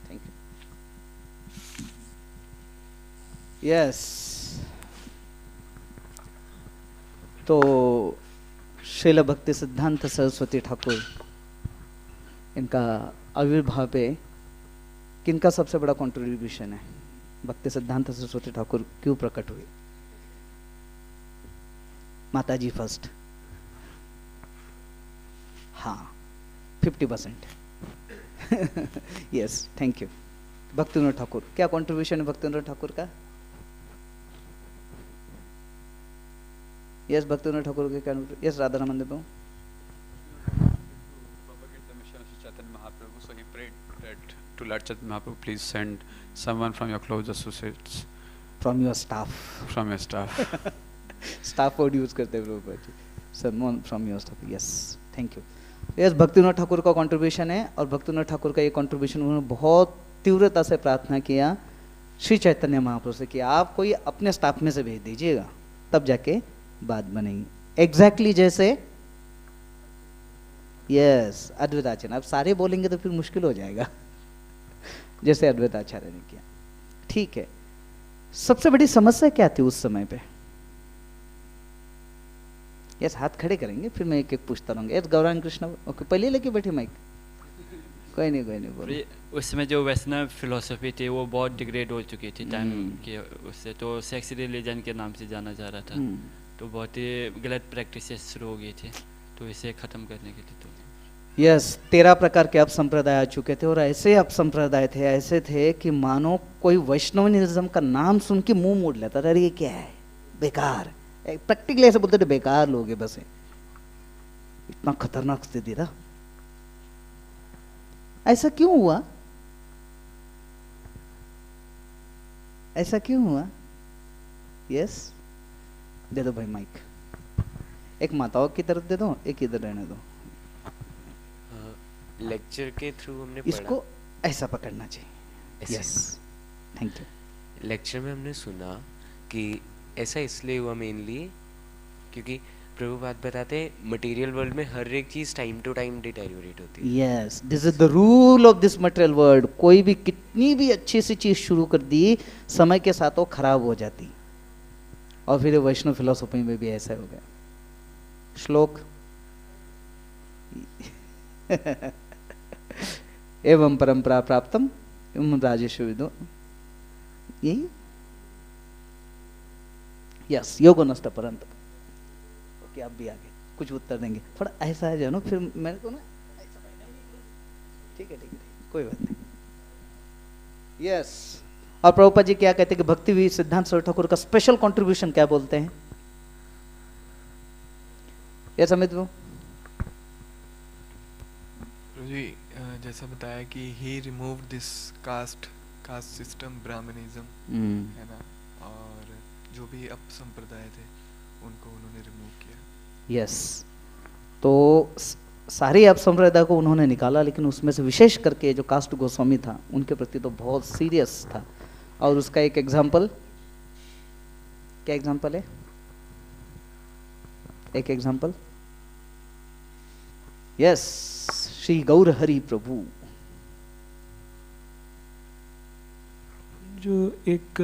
Thank you. यस, तो श्रील भक्तिसिद्धांत सरस्वती ठाकुर, इनका आविर्भाव पे किनका सबसे बड़ा कंट्रीब्यूशन है? भक्तिसिद्धांत सरस्वती ठाकुर क्यों प्रकट हुए? माताजी फर्स्ट। हाँ, 50%. Yes, thank you. Bhaktivinod Thakur, क्या कंट्रीब्यूशन है भक्तिविनोद ठाकुर का? यस, भक्तिविनोद ठाकुर के क्या? Yes, Radha Raman Dev. So he prayed that to Lord Chaitanya Mahaprabhu, please send someone from your close associates. From your staff. From your staff. Staff word use करते हैं Prabhupada ji. Someone from your staff. Yes, thank you. Yes, Bhaktivinod Thakur का contribution है, और भक्तिविनोद ठाकुर का ये contribution उन्होंने बहुत तीव्रता से प्रार्थना किया श्री चैतन्य महाप्रभु से कि आप कोई अपने स्टाफ में से भेज दीजिएगा, तब जाके बात बनेगी। एग्जैक्टली जैसे यस अद्वैत आचार्य, अब सारे बोलेंगे तो फिर मुश्किल हो जाएगा, जैसे अद्वैत आचार्य ने किया। ठीक है, सबसे बड़ी समस्या क्या थी उस समय पे? यस, हाथ खड़े करेंगे, फिर मैं एक एक पूछता रहूंगा। यस, गौर कृष्ण, ओके, पहले लेके बैठे माइक। कोई नहीं बोलो। उसमें जो वैष्णव फिलोसफी थी वो बहुत डिग्रेड हो चुकी थी टाइम के उससे, तो सेक्स रिलीजन के नाम से जाना जा रहा था, तो बहुत ही गलत प्रैक्टिसेस शुरू हो गई थी, तो इसे खत्म करने के लिए तो यस 13 प्रकार के अपसंप्रदाय आ चुके थे, और ऐसे अपसंप्रदाय थे, ऐसे थे कि मानो कोई वैष्णवनिज्म का नाम सुन के मुंह मोड़ लेता था, अरे ये क्या है, बेकार। प्रैक्टिकली ऐसे बोलते थे, बेकार लोग हैं बस। इतना खतरनाक स्थिति था। ऐसा क्यों हुआ? ऐसा क्यों हुआ? यस, दे दो भाई माइक। एक माताओं की तरफ दे दो, एक इधर रहने दो। लेक्चर के थ्रू हमने इसको ऐसा पकड़ना चाहिए। Yes, thank you. लेक्चर में हमने सुना कि ऐसा इसलिए हुआ मेनली क्योंकि प्रभुपाद बताते मटेरियल वर्ल्ड में हर एक चीज टाइम टू टाइम डिटेरियोरेट होती है। Yes, this is the rule of this material world. कोई भी कितनी भी अच्छी सी चीज शुरू कर दी, समय के साथ वो खराब हो जाती। और फिर वैष्णव फिलोसफी में भी ऐसा हो गया। श्लोक एवं परंपरा प्राप्तम एवं राजेश विदो, यही यस, योगो नष्ट परंत। ओके, आप भी आगे कुछ उत्तर देंगे, थोड़ा ऐसा है जानो, फिर मेरे को ना ऐसा। ठीक है, कोई बात नहीं। यस, और प्रभुपाद जी क्या कहते हैं कि भक्ति सिद्धांत सरस्वती ठाकुर का स्पेशल कंट्रीब्यूशन क्या बोलते हैं? यस अमित वो जी, जैसा बताया कि he removed this caste system, Brahmanism, है ना, और जो भी अपसंप्रदाय थे उनको उन्होंने रिमूव किया। यस, तो सारे अपसंप्रदाय को उन्होंने निकाला, लेकिन उसमें से विशेष करके जो कास्ट गोस्वामी था उनके प्रति तो बहुत सीरियस था। और उसका एक एग्जाम्पल, क्या एग्जाम्पल है? एक एग्जाम्पल, यस, श्री गौर हरि प्रभु। जो एक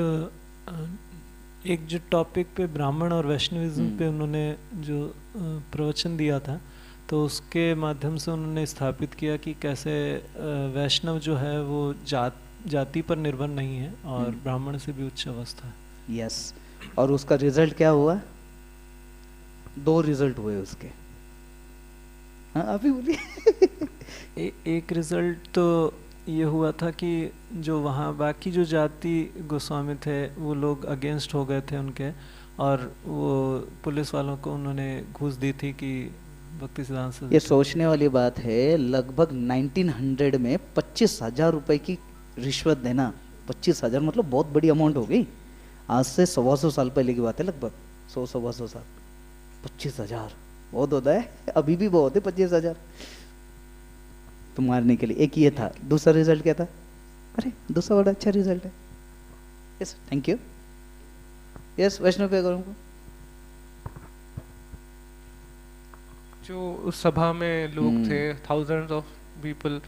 जो टॉपिक पे ब्राह्मण और वैष्णविज्म पे उन्होंने जो प्रवचन दिया था, तो उसके माध्यम से उन्होंने स्थापित किया कि कैसे वैष्णव जो है वो जाति पर निर्भर नहीं है और ब्राह्मण से भी उच्च अवस्था है। यस, और उसका रिजल्ट क्या हुआ? 2 रिजल्ट हुए उसके। हाँ, अभी बोलिए। एक रिजल्ट तो ये हुआ था कि जो वहाँ बाकी जो जाति गोस्वामी थे वो लोग अगेंस्ट हो गए थे उनके, और वो पुलिस वालों को उन्होंने घूस दी थी कि भक्तिसिद्धांत से। ये सोचने वाली बात है, लगभग 1900 में 25,000 रुपए की रिश्वत देना। 25,000 मतलब बहुत बड़ी अमाउंट हो गई। आज से 125 साल पहले की बात है, लगभग 100-125 साल। 25,000 बहुत होता है, अभी भी बहुत है 25,000 तो मारने के लिए। एक ये था। दूसरा रिजल्ट क्या था? अरे दूसरा बड़ा अच्छा रिजल्ट है। Yes, thank you. यस, वैष्णव पे करूँ। जो उस सभा में लोग थे, थाउजेंड्स ऑफ पीपल,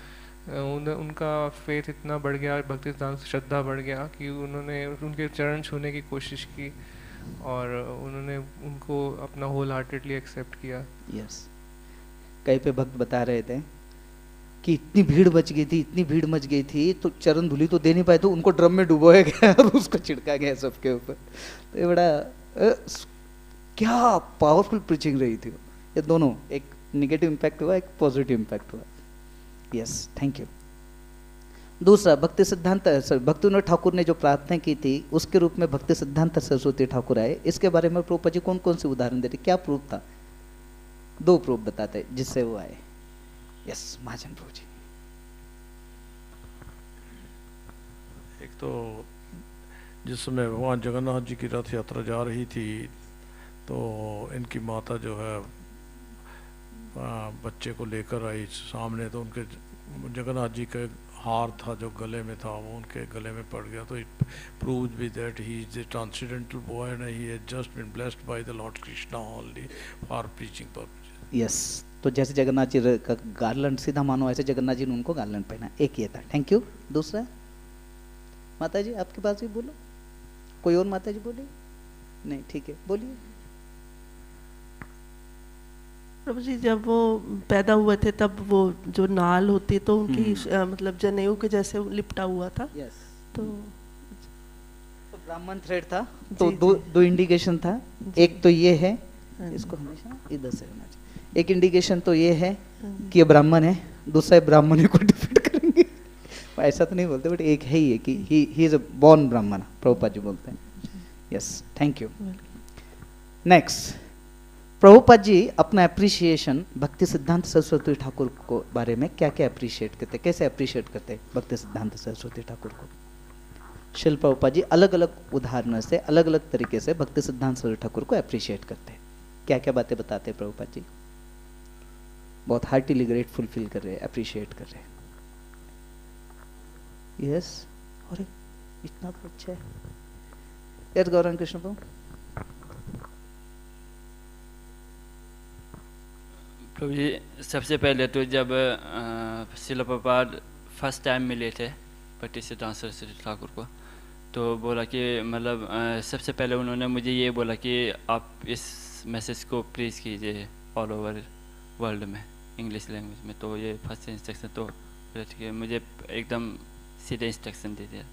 उनका फेथ इतना बढ़ गया, भक्ति सिद्धांत श्रद्धा बढ़ गया कि उन्होंने उनके चरण छूने की कोशिश की और उन्होंने उनको अपना होल हार्टेडली एक्सेप्ट किया। यस, कहीं पे भक्त बता रहे थे कि इतनी भीड़ मच गई थी, इतनी भीड़ मच गई थी, तो चरण धूलि तो दे नहीं पाए, तो उनको ड्रम में डुबोया गया और उसको छिड़का गया सबके ऊपर। तो ये बड़ा क्या पावरफुल प्रीचिंग रही थी। ये दोनों, एक नेगेटिव इम्पैक्ट हुआ, एक पॉजिटिव इम्पैक्ट हुआ। Yes, thank you. दूसरा, भक्ति सिद्धांत भक्तिविनोद ठाकुर ने जो प्रार्थना की थी उसके रूप में भक्ति सिद्धांत सरस्वती ठाकुर आए। इसके बारे में प्रभुपाद जी कौन कौन से उदाहरण देते, क्या प्रूफ था? 2 प्रूफ बताते जिससे वो आए। यस, महाजन प्रभु जी। एक तो जिस समय भगवान जगन्नाथ जी की रथ यात्रा जा रही थी तो इनकी माता जो है बच्चे को लेकर आई सामने, तो उनके जगन्नाथ जी का हार था जो गले में था वो उनके गले में पड़ गया। तो इट प्रूव्स भी that he is a transcendental boy and he has just been blessed by the lord Krishna only for preaching purpose. Yes, तो जैसे जगन्नाथ जी का गार्लैंड सीधा मानो ऐसे जगन्नाथ जी ने उनको गार्लैंड पहना। एक ये था, थैंक यू। दूसरा, माता जी आपके पास भी बोलो, कोई और माता जी बोलिए? नहीं, ठीक है, बोलिए। प्रभु जी, जब वो पैदा हुए थे तब वो जो नाल होती तो उनकी मतलब जनेऊ के जैसे लिपटा हुआ था। यस, तो ब्राह्मण थ्रेड था। तो दो इंडिकेशन था। एक तो ये है, इसको हमेशा इधर से होना चाहिए। एक इंडिकेशन तो ये है कि ये ब्राह्मण है, दूसरा ब्राह्मण को डिफीट करेंगे। ऐसा तो नहीं बोलते, बट एक है ही है कि ही इज अ बॉर्न ब्राह्मण, प्रभुपाद जी बोलते हैं। Yes, thank you. Next, Prabhupada ji अपना अप्रिशिएशन भक्ति सिद्धांत सरस्वती ठाकुर को बारे में क्या क्या अप्रिशिएट करते, कैसे अप्रिशिएट करते भक्ति सिद्धांत सरस्वती ठाकुर को? शिल प्रभुपाद जी अलग अलग उदाहरणों से अलग अलग तरीके से भक्ति सिद्धांत सरस्वती ठाकुर को अप्रिशिएट करते हैं। क्या क्या बातें बताते हैं प्रभुपाद जी? बहुत हार्टिली ग्रेटफुल फील कर रहे हैं, अप्रिशिएट कर रहे हैं। यस, अरे इतना तो अच्छा है। यस, गौर कृष्ण प्रभु। प्रभु जी, सबसे पहले तो जब श्रील प्रभुपाद फर्स्ट टाइम मिले थे भक्ति सिद्धांत सरस्वती ठाकुर को, तो बोला कि मतलब सबसे पहले उन्होंने मुझे ये बोला कि आप इस मैसेज को प्रीच कीजिए ऑल ओवर वर्ल्ड में, इंग्लिश लैंग्वेज में। तो ये फर्स्ट इंस्ट्रक्शन तो ठीक है, मुझे एकदम सीधे इंस्ट्रक्शन दे दिया।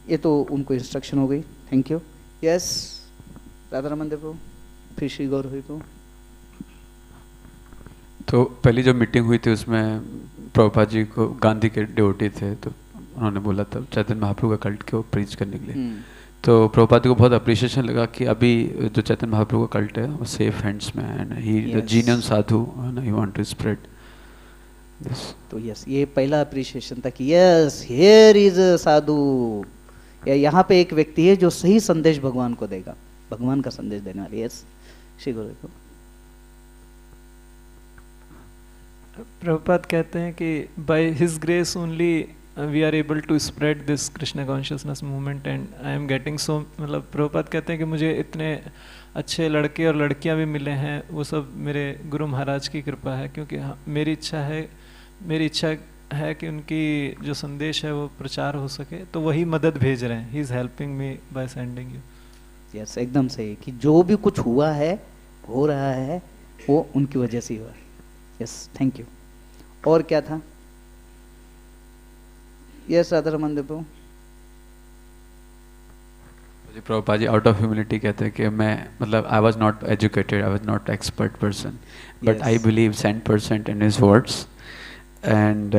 ये तो उनको इंस्ट्रक्शन हो गई, thank you. Yes, Radha Raman Dev Prabhu, फिर श्री गौर हुई प्रभु। तो पहली जो मीटिंग हुई थी उसमें प्रभुपाद जी को गांधी के डिवोटी थे, तो उन्होंने बोला था चैतन्य महाप्रभु का कल्ट को प्रीच करने के लिए। तो प्रभुपाद जी को बहुत अप्रिशिएशन लगा कि अभी जो चैतन्य महाप्रभु का कल्ट है वो सेफ हैंड्स में है, and he the genuine sadhu and he want to spread this. तो यस, ये पहला अप्रिशिएशन था कि yes here is a sadhu, या यहाँ पे एक व्यक्ति है जो सही संदेश भगवान को देगा, भगवान का संदेश देने वाले। यस, श्री गुरु को प्रभुपाद कहते हैं कि by his grace only we are able to spread this Krishna consciousness movement and I am getting so, मतलब प्रभुपाद कहते हैं कि मुझे इतने अच्छे लड़के और लड़कियां भी मिले हैं, वो सब मेरे गुरु महाराज की कृपा है, क्योंकि मेरी इच्छा है कि उनकी जो संदेश है वो प्रचार हो सके, तो वही मदद भेज रहे हैं। He is helping me by sending you. Yes, एकदम सही कि जो भी कुछ हुआ है, हो रहा है, वो उनकी वजह से हुआ है। Yes, thank you. और क्या था? Yes, Radha Raman Dev Prabhupada ji out of humility कहते हैं कि मैं मतलब I was not educated, I was not expert person, but I believe 100% in his words, and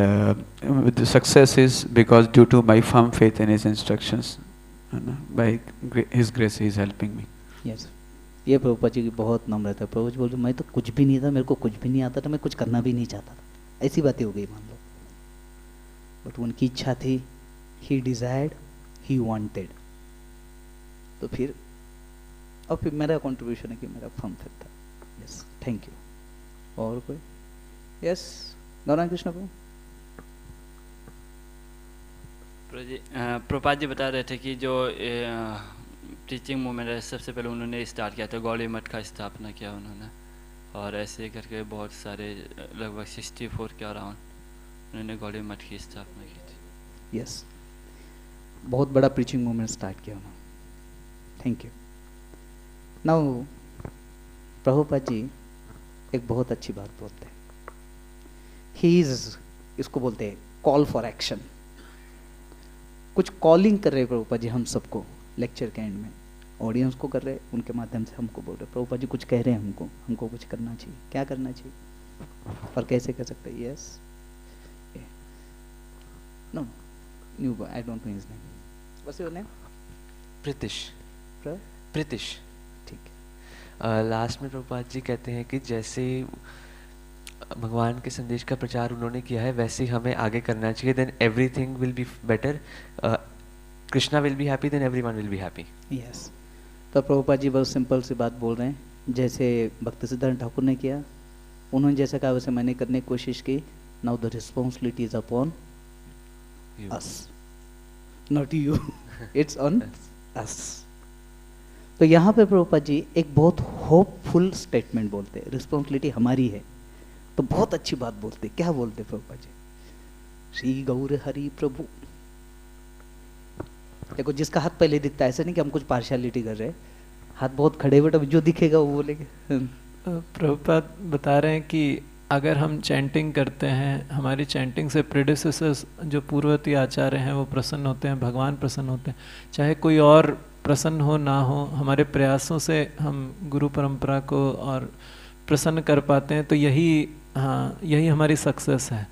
the success is because due to my firm faith in his instructions, by his grace he is helping me. Yes, ये प्रभुपाद जी की बहुत नम्रता है। प्रभु जी बोलते मैं तो कुछ भी नहीं था, मेरे को कुछ भी नहीं आता था, मैं कुछ करना भी नहीं चाहता था, ऐसी बातें हो गई मान लो, बट उनकी इच्छा थी, ही डिजायर्ड, ही वांटेड, तो फिर मेरा कंट्रीब्यूशन है कि मेरा फर्म फिर था। Yes, thank you. और कोई? यस, गौर कृष्ण को प्रभुपाद जी बता रहे थे कि जो टीचिंग मूवमेंट है सबसे पहले उन्होंने स्टार्ट किया था, गौड़ी मठ का स्थापना किया उन्होंने, और ऐसे करके बहुत सारे लगभग 64 के अराउंड उन्होंने गौड़ी मठ की स्थापना की थी। यस, बहुत बड़ा प्रीचिंग मूवमेंट स्टार्ट किया उन्होंने, thank you. Now Prabhupada ji एक बहुत अच्छी बात बोलते हैं, ही इज, इसको बोलते हैं कॉल फॉर एक्शन। कुछ कॉलिंग कर रहे हैं प्रभुपाद जी हम सबको, लेक्चर के एंड में ऑडियंस को कर रहे हैं, उनके माध्यम से हमको बोल रहे हैं प्रभुपाद जी कुछ कह रहे हैं हमको कुछ करना चाहिए, क्या करना चाहिए और कैसे कर सकते हैं? Yes, No, new boy. I don't know his name. What's your name? Pritish Pra? Pritish ठीक है. लास्ट में प्रभुपाद जी कहते हैं कि जैसे भगवान के संदेश का प्रचार उन्होंने किया है वैसे ही हमें आगे करना चाहिए. Then everything will be better. Krishna will be happy, then everyone will be happy. Yes. तो प्रभुपाद जी बहुत सिंपल सी बात बोल रहे हैं. जैसे भक्तिसिद्धांत ठाकुर ने किया, उन्होंने जैसे कहा वैसे मैंने करने की कोशिश की. Now the responsibility is upon us, not you. It's on us. तो यहाँ पे प्रभुपाद जी एक बहुत होपफुल स्टेटमेंट बोलते हैं. रिस्पॉन्सिबिलिटी हमारी है, तो बहुत अच्छी बात बोलते. क्या बोलते प्रभुपाद जी? श्री गौर हरि प्रभु. देखो जिसका हाथ पहले दिखता है, ऐसा नहीं कि हम कुछ पार्शियलिटी कर रहे हैं. हाथ बहुत खड़े बेटा, जो दिखेगा वो बोलेंगे. प्रभुपाद बता रहे हैं कि अगर हम चैंटिंग करते हैं, हमारी चैंटिंग से प्रेडिसेसर्स जो पूर्ववर्ती आचार्य हैं वो प्रसन्न होते हैं, भगवान प्रसन्न होते हैं. चाहे कोई और प्रसन्न हो ना हो, हमारे प्रयासों से हम गुरु परंपरा को और प्रसन्न कर पाते हैं. तो यही हमारी सक्सेस है.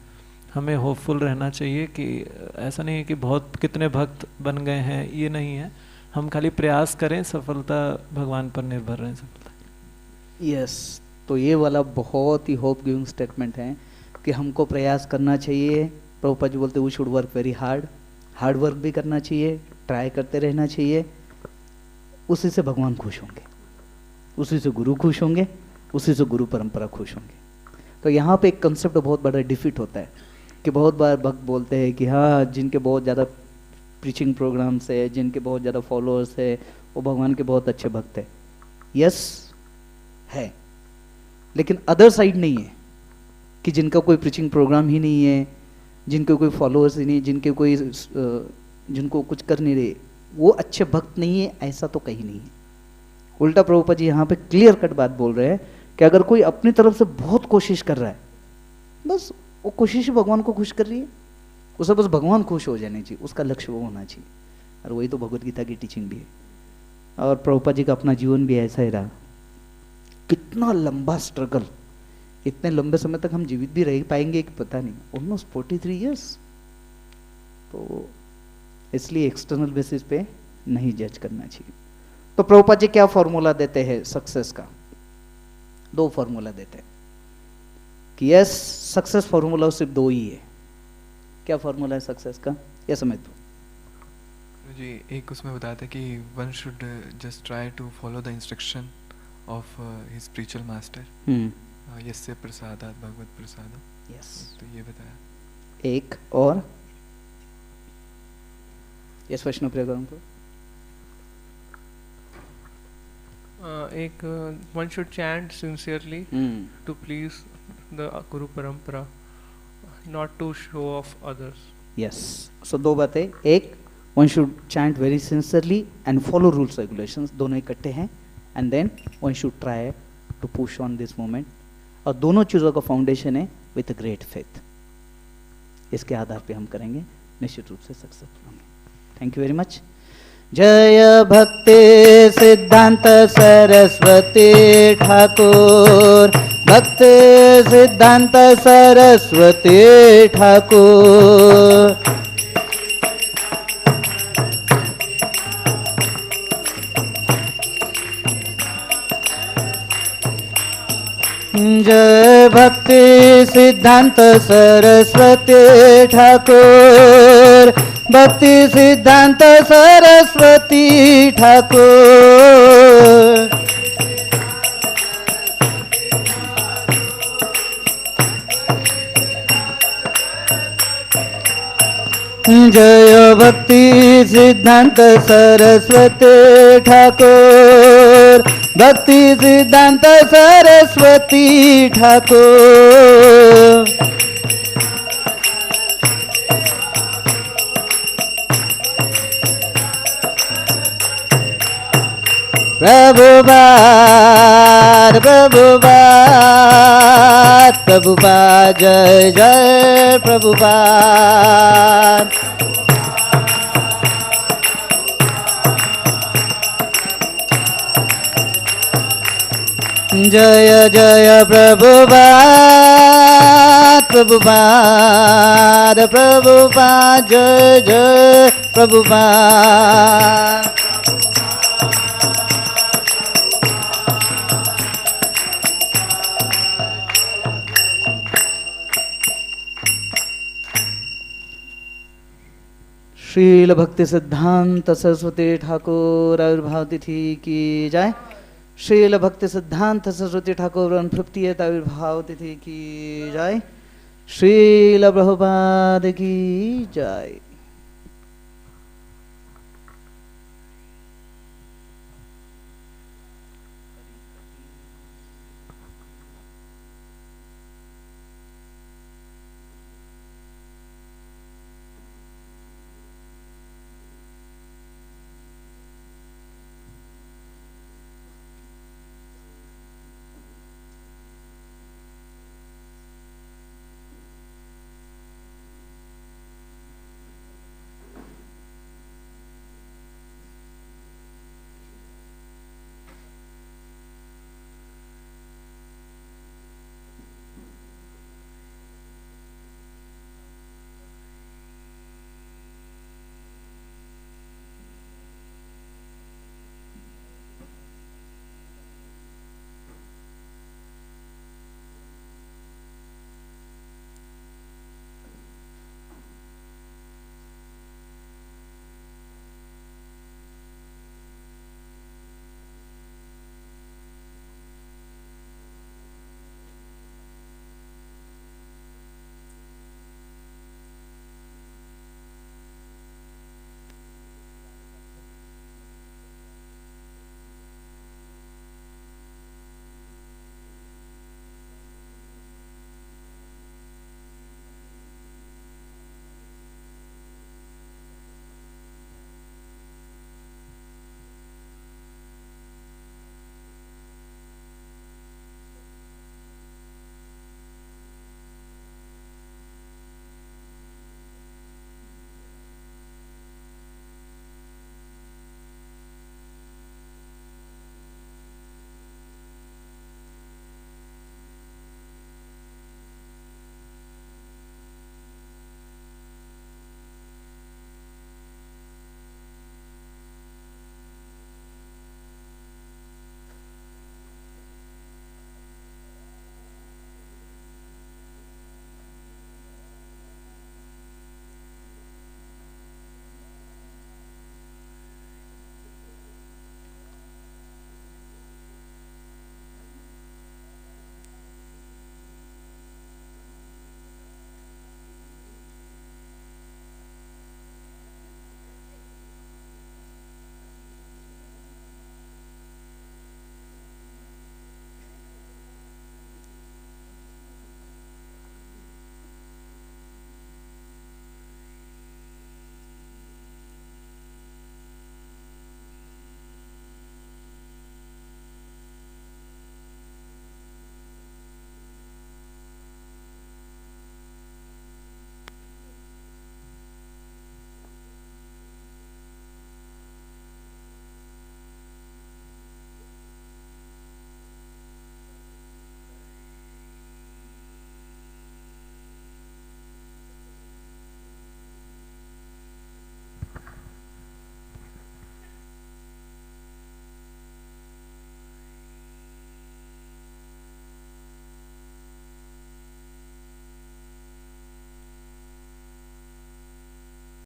हमें होपफुल रहना चाहिए कि ऐसा नहीं है कि बहुत कितने भक्त बन गए हैं, ये नहीं है. हम खाली प्रयास करें, सफलता भगवान पर निर्भर रहें. सफलता. यस. तो ये वाला बहुत ही होप गिविंग स्टेटमेंट है कि हमको प्रयास करना चाहिए. प्रभुपाद जी बोलते we should work very hard. Hard work भी करना चाहिए, ट्राई करते रहना चाहिए. उसी से भगवान खुश होंगे, उसी से गुरु खुश होंगे, उसी से गुरु परंपरा खुश होंगे. तो यहाँ पे एक कंसेप्ट बहुत बड़ा डिफीट होता है कि बहुत बार भक्त बोलते हैं कि हाँ जिनके बहुत ज़्यादा प्रीचिंग प्रोग्राम्स है, जिनके बहुत ज़्यादा फॉलोअर्स है, वो भगवान के बहुत अच्छे भक्त है. यस है, लेकिन अदर साइड नहीं है कि जिनका कोई प्रीचिंग प्रोग्राम ही नहीं है, जिनके कोई फॉलोअर्स ही नहीं, जिनको कुछ कर नहीं रहे, वो अच्छे भक्त नहीं है. ऐसा तो कहीं नहीं है. उल्टा प्रभुपाद जी यहाँ पे क्लियर कट बात बोल रहे हैं कि अगर कोई अपनी तरफ से बहुत कोशिश कर रहा है, बस वो कोशिश भगवान को खुश कर रही है, उसे बस भगवान खुश हो जाने चाहिए, उसका लक्ष्य वो होना चाहिए. और वही तो भगवद गीता की टीचिंग भी है. और प्रभुपाद जी का अपना जीवन भी ऐसा ही रहा. कितना लंबा स्ट्रगल, इतने लंबे समय तक हम जीवित भी रह पाएंगे कि पता नहीं. Almost 43 years. तो इसलिए एक्सटर्नल बेसिस पे नहीं जज करना चाहिए. तो प्रभुपाद जी क्या फॉर्मूला देते हैं सक्सेस का? 2 फॉर्मूला देते हैं कि यस सक्सेस फॉर्मूला सिर्फ 2 ही है. क्या फॉर्मूला है सक्सेस का? यह समझ दो जी. एक उसमें बताते कि one should just try to follow the instruction of his spiritual master. यस्य प्रसादात् भगवत प्रसादम. यस. तो ये बताया. एक और यस वैष्णव प्रिय करूँ तो एक one should chant sincerely to please the Guru Parampara, not to show off others. Yes. So 2 बातें. एक, one should chant very sincerely and follow rules regulations. दोनों इकट्ठे हैं. And then one should try to push on this moment. और दोनों चीज़ों का foundation है with a great faith. इसके आधार पे हम करेंगे, निश्चित रूप से सक्सेसफुल होंगे. Thank you very much. जय भक्ति सिद्धांत सरस्वती ठाकुर. भक्ति सिद्धांत सरस्वती ठाकुर. जय भक्ति सिद्धांत सरस्वती ठाकुर. भक्ति सिद्धांत सरस्वती ठाकुर. जय भक्ति सिद्धांत सरस्वती ठाकुर. भक्ति सिद्धांत सरस्वती ठाकुर. प्रभुपाद प्रभुपाद प्रभुपाद. जय जय प्रभुपाद. जय जय प्रभुपाद प्रभुपाद प्रभुपाद जय जय प्रभुपाद। श्रील भक्ति सिद्धांत सरस्वती ठाकुर आविर्भाव तिथि की जय। श्रील भक्ति सिद्धांत सरस्वती ठाकुर 150th आविर्भाव तिथि की जय। श्रील प्रभुपाद की जय।